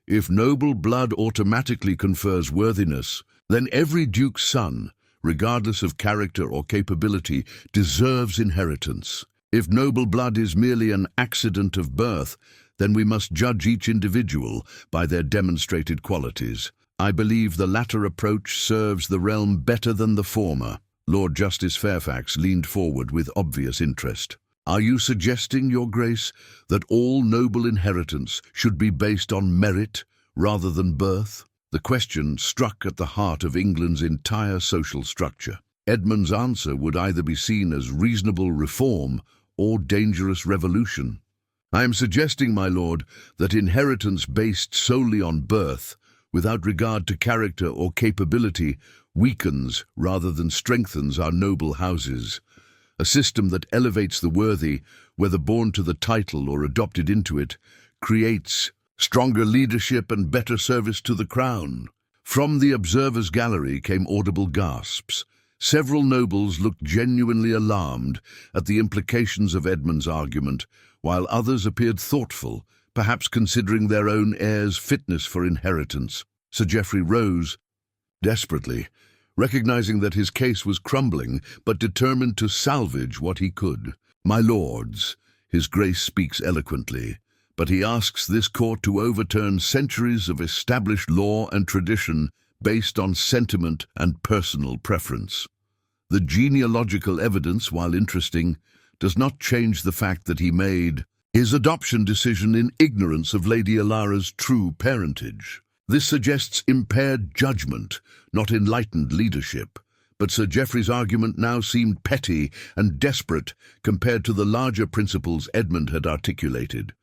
If noble blood automatically confers worthiness, then every duke's son, regardless of character or capability, deserves inheritance. If noble blood is merely an accident of birth, then we must judge each individual by their demonstrated qualities. I believe the latter approach serves the realm better than the former." Lord Justice Fairfax leaned forward with obvious interest. "Are you suggesting, Your Grace, that all noble inheritance should be based on merit rather than birth?" The question struck at the heart of England's entire social structure. Edmund's answer would either be seen as reasonable reform or dangerous revolution. "I am suggesting, my lord, that inheritance based solely on birth, without regard to character or capability, weakens rather than strengthens our noble houses. A system that elevates the worthy, whether born to the title or adopted into it, creates stronger leadership and better service to the crown." From the observers' gallery came audible gasps. Several nobles looked genuinely alarmed at the implications of Edmund's argument, while others appeared thoughtful, perhaps considering their own heir's fitness for inheritance. Sir Geoffrey rose desperately, recognizing that his case was crumbling, but determined to salvage what he could. "My lords, His Grace speaks eloquently, but he asks this court to overturn centuries of established law and tradition based on sentiment and personal preference. The genealogical evidence, while interesting, does not change the fact that he made his adoption decision in ignorance of Lady Ilara's true parentage. This suggests impaired judgment, not enlightened leadership. But Sir Geoffrey's argument now seemed petty and desperate compared to the larger principles Edmund had articulated.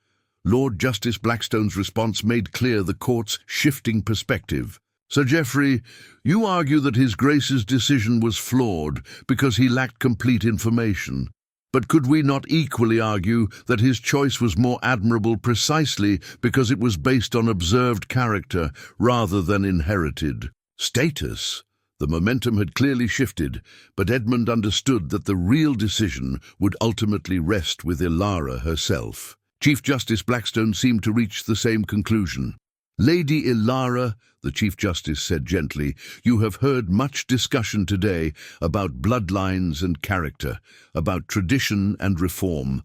Lord Justice Blackstone's response made clear the court's shifting perspective. "Sir Geoffrey, you argue that His Grace's decision was flawed because he lacked complete information. But could we not equally argue that his choice was more admirable precisely because it was based on observed character rather than inherited status?" The momentum had clearly shifted, but Edmund understood that the real decision would ultimately rest with Ilara herself. Chief Justice Blackstone seemed to reach the same conclusion. "Lady Ilara," the Chief Justice said gently, "you have heard much discussion today about bloodlines and character, about tradition and reform.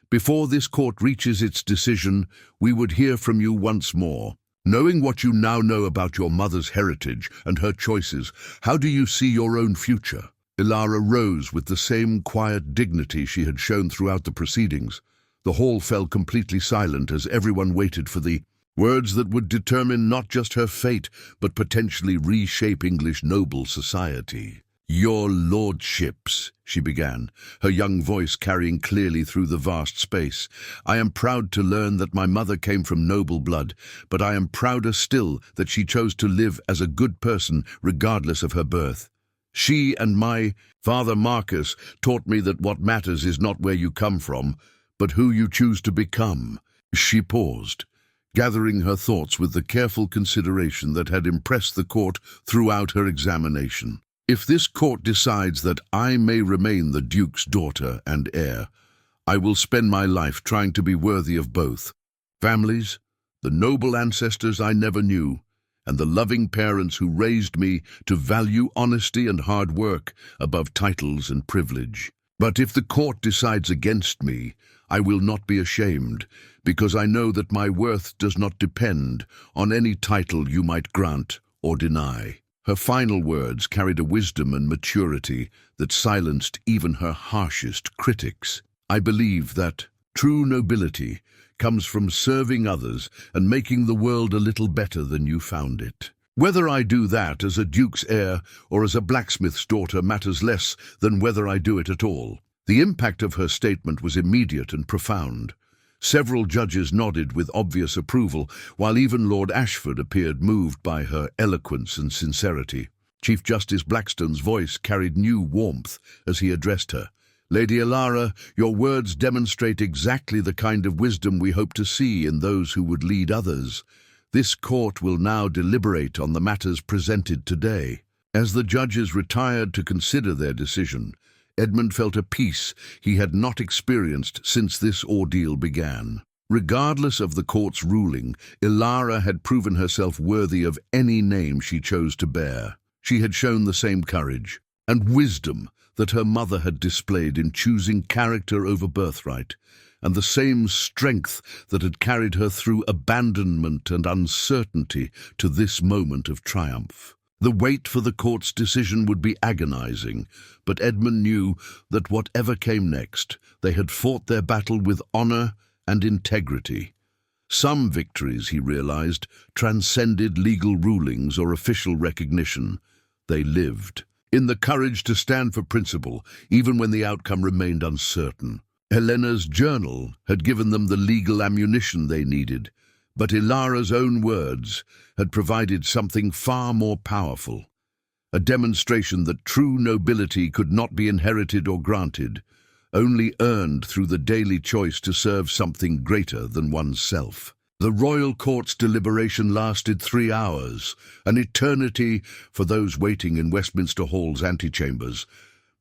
Before this court reaches its decision, we would hear from you once more. Knowing what you now know about your mother's heritage and her choices, how do you see your own future?" Ilara rose with the same quiet dignity she had shown throughout the proceedings. The hall fell completely silent as everyone waited for the words that would determine not just her fate, but potentially reshape English noble society. "Your lordships," she began, her young voice carrying clearly through the vast space. "I am proud to learn that my mother came from noble blood, but I am prouder still that she chose to live as a good person regardless of her birth. She and my father Marcus taught me that what matters is not where you come from, but who you choose to become." She paused, gathering her thoughts with the careful consideration that had impressed the court throughout her examination. "If this court decides that I may remain the Duke's daughter and heir, I will spend my life trying to be worthy of both families, the noble ancestors I never knew, and the loving parents who raised me to value honesty and hard work above titles and privilege. But if the court decides against me, I will not be ashamed, because I know that my worth does not depend on any title you might grant or deny." Her final words carried a wisdom and maturity that silenced even her harshest critics. "I believe that true nobility comes from serving others and making the world a little better than you found it. Whether I do that as a duke's heir or as a blacksmith's daughter matters less than whether I do it at all." The impact of her statement was immediate and profound. Several judges nodded with obvious approval, while even Lord Ashford appeared moved by her eloquence and sincerity. Chief Justice Blackstone's voice carried new warmth as he addressed her. "Lady Ilara, your words demonstrate exactly the kind of wisdom we hope to see in those who would lead others. This court will now deliberate on the matters presented today." As the judges retired to consider their decision, Edmund felt a peace he had not experienced since this ordeal began. Regardless of the court's ruling, Ilara had proven herself worthy of any name she chose to bear. She had shown the same courage and wisdom that her mother had displayed in choosing character over birthright, and the same strength that had carried her through abandonment and uncertainty to this moment of triumph. The wait for the court's decision would be agonizing, but Edmund knew that whatever came next, they had fought their battle with honor and integrity. Some victories, he realized, transcended legal rulings or official recognition. They lived in the courage to stand for principle, even when the outcome remained uncertain. Helena's journal had given them the legal ammunition they needed, but Ilara's own words had provided something far more powerful, a demonstration that true nobility could not be inherited or granted, only earned through the daily choice to serve something greater than oneself. The royal court's deliberation lasted 3 hours, an eternity for those waiting in Westminster Hall's antechambers,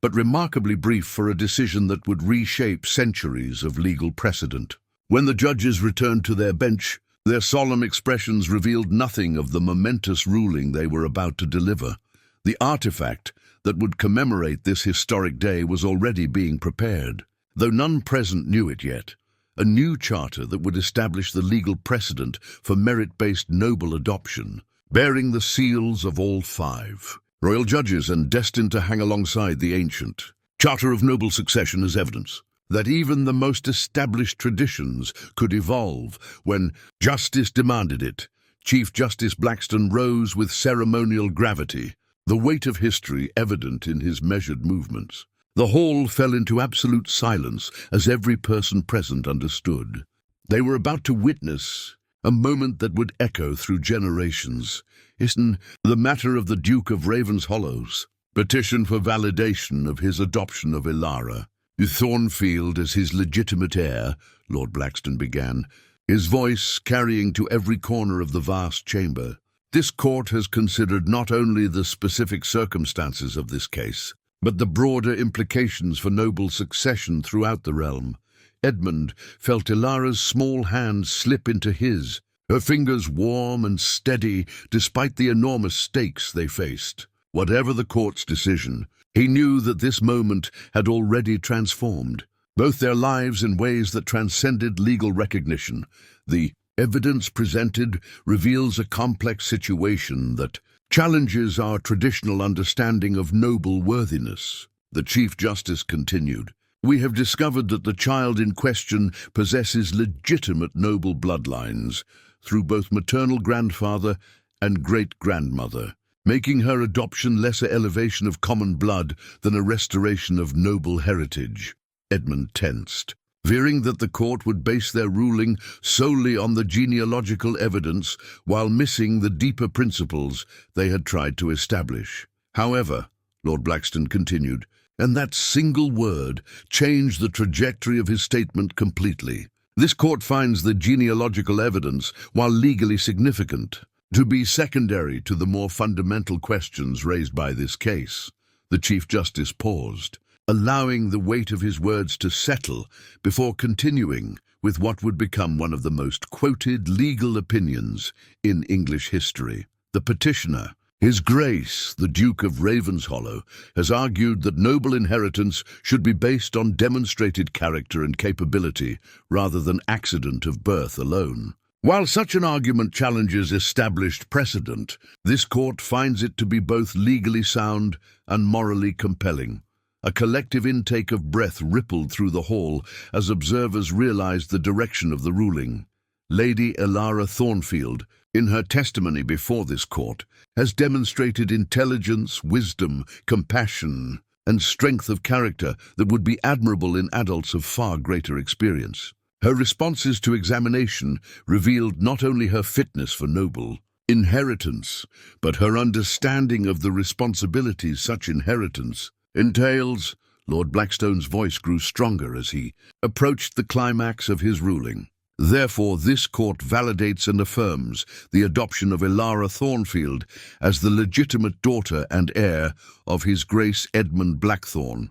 but remarkably brief for a decision that would reshape centuries of legal precedent. When the judges returned to their bench, their solemn expressions revealed nothing of the momentous ruling they were about to deliver. The artifact that would commemorate this historic day was already being prepared, though none present knew it yet. A new charter that would establish the legal precedent for merit-based noble adoption, bearing the seals of all 5 royal judges and destined to hang alongside the ancient Charter of Noble Succession as evidence that even the most established traditions could evolve when justice demanded it. Chief Justice Blackstone rose with ceremonial gravity, the weight of history evident in his measured movements. The hall fell into absolute silence as every person present understood. They were about to witness a moment that would echo through generations. The matter of the Duke of Ravenshollow's petition for validation of his adoption of Ilara. Thornfield as his legitimate heir, Lord Blackstone began, his voice carrying to every corner of the vast chamber. This court has considered not only the specific circumstances of this case, but the broader implications for noble succession throughout the realm. Edmund felt Ilara's small hand slip into his, her fingers warm and steady despite the enormous stakes they faced. Whatever the court's decision, he knew that this moment had already transformed both their lives in ways that transcended legal recognition. The evidence presented reveals a complex situation that challenges our traditional understanding of noble worthiness. The Chief Justice continued, "We have discovered that the child in question possesses legitimate noble bloodlines through both maternal grandfather and great-grandmother, making her adoption less an elevation of common blood than a restoration of noble heritage." Edmund tensed, fearing that the court would base their ruling solely on the genealogical evidence while missing the deeper principles they had tried to establish. However, Lord Blackstone continued, and that single word changed the trajectory of his statement completely. "This court finds the genealogical evidence, while legally significant, to be secondary to the more fundamental questions raised by this case." The Chief Justice paused, allowing the weight of his words to settle before continuing with what would become one of the most quoted legal opinions in English history. The petitioner, His Grace, the Duke of Ravenshollow, has argued that noble inheritance should be based on demonstrated character and capability rather than accident of birth alone. While such an argument challenges established precedent, this court finds it to be both legally sound and morally compelling. A collective intake of breath rippled through the hall as observers realized the direction of the ruling. Lady Elara Thornfield, in her testimony before this court, has demonstrated intelligence, wisdom, compassion, and strength of character that would be admirable in adults of far greater experience. Her responses to examination revealed not only her fitness for noble inheritance, but her understanding of the responsibilities such inheritance entails. Lord Blackstone's voice grew stronger as he approached the climax of his ruling. Therefore, this court validates and affirms the adoption of Elara Thornfield as the legitimate daughter and heir of His Grace Edmund Blackthorne,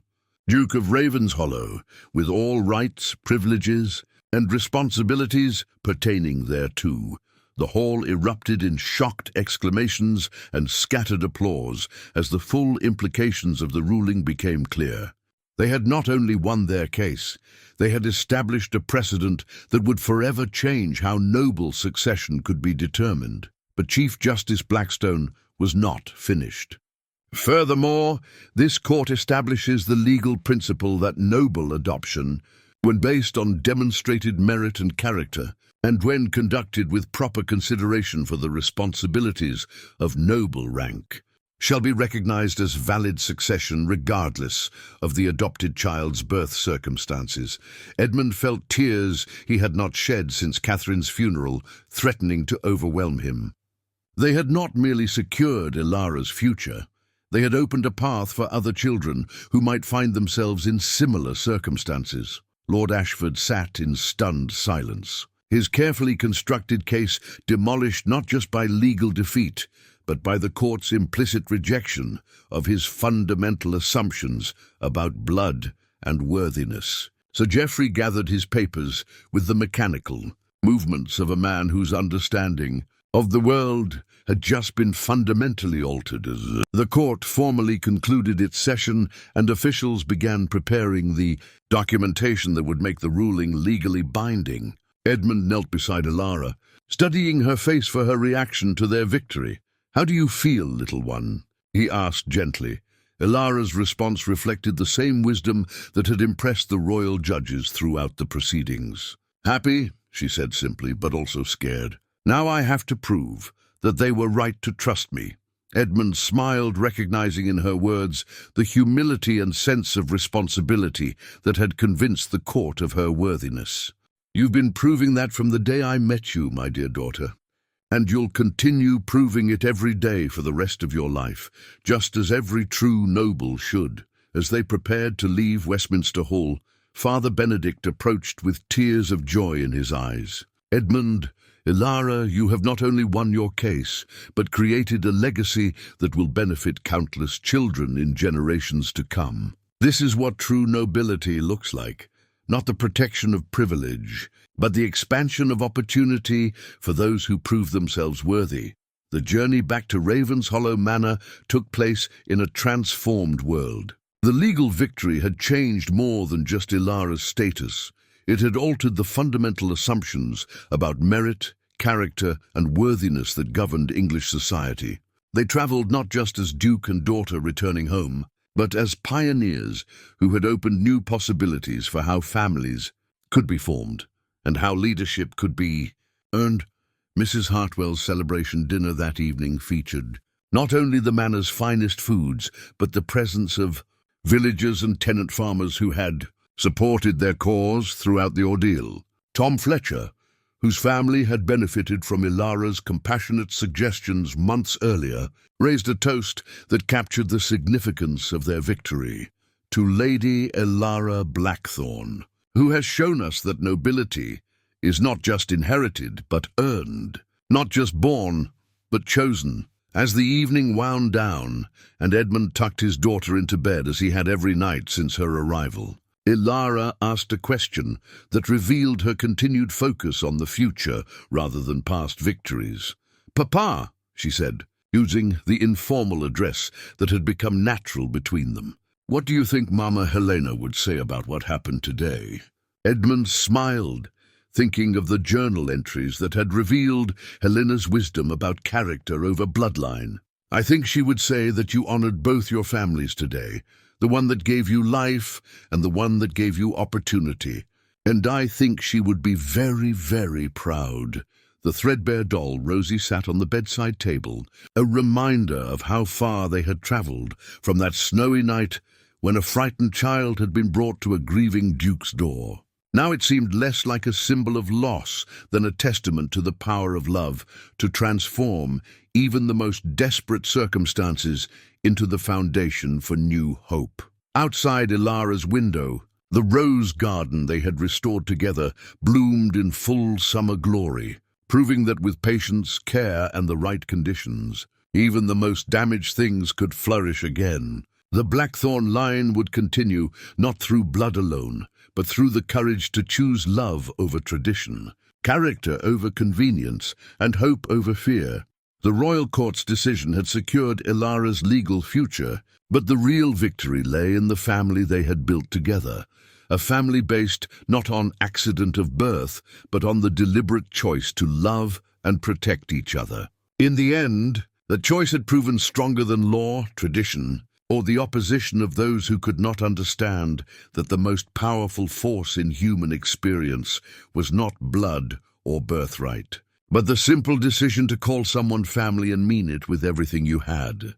Duke of Ravenshollow, with all rights, privileges, and responsibilities pertaining thereto. The hall erupted in shocked exclamations and scattered applause as the full implications of the ruling became clear. They had not only won their case, they had established a precedent that would forever change how noble succession could be determined. But Chief Justice Blackstone was not finished. Furthermore, this court establishes the legal principle that noble adoption, when based on demonstrated merit and character, and when conducted with proper consideration for the responsibilities of noble rank, shall be recognized as valid succession regardless of the adopted child's birth circumstances. Edmund felt tears he had not shed since Catherine's funeral, threatening to overwhelm him. They had not merely secured Elara's future, they had opened a path for other children who might find themselves in similar circumstances. Lord Ashford sat in stunned silence, his carefully constructed case demolished not just by legal defeat, but by the court's implicit rejection of his fundamental assumptions about blood and worthiness. Sir Geoffrey gathered his papers with the mechanical movements of a man whose understanding of the world had just been fundamentally altered. As the court formally concluded its session and officials began preparing the documentation that would make the ruling legally binding, Edmund knelt beside Elara, studying her face for her reaction to their victory. "How do you feel, little one?" he asked gently. Elara's response reflected the same wisdom that had impressed the royal judges throughout the proceedings. "Happy," she said simply, but also scared. "Now I have to prove that they were right to trust me." Edmund smiled, recognizing in her words the humility and sense of responsibility that had convinced the court of her worthiness. "You've been proving that from the day I met you, my dear daughter. And you'll continue proving it every day for the rest of your life, just as every true noble should." As they prepared to leave Westminster Hall, Father Benedict approached with tears of joy in his eyes. "Edmund, Elara, you have not only won your case, but created a legacy that will benefit countless children in generations to come. This is what true nobility looks like. Not the protection of privilege, but the expansion of opportunity for those who prove themselves worthy." The journey back to Ravenshollow Manor took place in a transformed world. The legal victory had changed more than just Elara's status. It had altered the fundamental assumptions about merit, character, and worthiness that governed English society. They traveled not just as duke and daughter returning home, but as pioneers who had opened new possibilities for how families could be formed and how leadership could be earned. Mrs. Hartwell's celebration dinner that evening featured not only the manor's finest foods, but the presence of villagers and tenant farmers who had supported their cause throughout the ordeal. Tom Fletcher, whose family had benefited from Ilara's compassionate suggestions months earlier, raised a toast that captured the significance of their victory. To Lady Ilara Blackthorne, who has shown us that nobility is not just inherited, but earned, not just born, but chosen. As the evening wound down, and Edmund tucked his daughter into bed as he had every night since her arrival, Ilara asked a question that revealed her continued focus on the future rather than past victories. "Papa," she said, using the informal address that had become natural between them, "what do you think Mama Helena would say about what happened today?" Edmund smiled, thinking of the journal entries that had revealed Helena's wisdom about character over bloodline. "I think she would say that you honored both your families today, the one that gave you life and the one that gave you opportunity. And I think she would be very, very proud." The threadbare doll Rosie sat on the bedside table, a reminder of how far they had traveled from that snowy night when a frightened child had been brought to a grieving duke's door. Now it seemed less like a symbol of loss than a testament to the power of love to transform even the most desperate circumstances into the foundation for new hope. Outside Ilara's window, the rose garden they had restored together bloomed in full summer glory, proving that with patience, care, and the right conditions, even the most damaged things could flourish again. The Blackthorn line would continue, not through blood alone, but through the courage to choose love over tradition, character over convenience, and hope over fear. The royal court's decision had secured Ilara's legal future, but the real victory lay in the family they had built together, a family based not on accident of birth, but on the deliberate choice to love and protect each other. In the end, the choice had proven stronger than law, tradition, or the opposition of those who could not understand that the most powerful force in human experience was not blood or birthright, but the simple decision to call someone family and mean it with everything you had.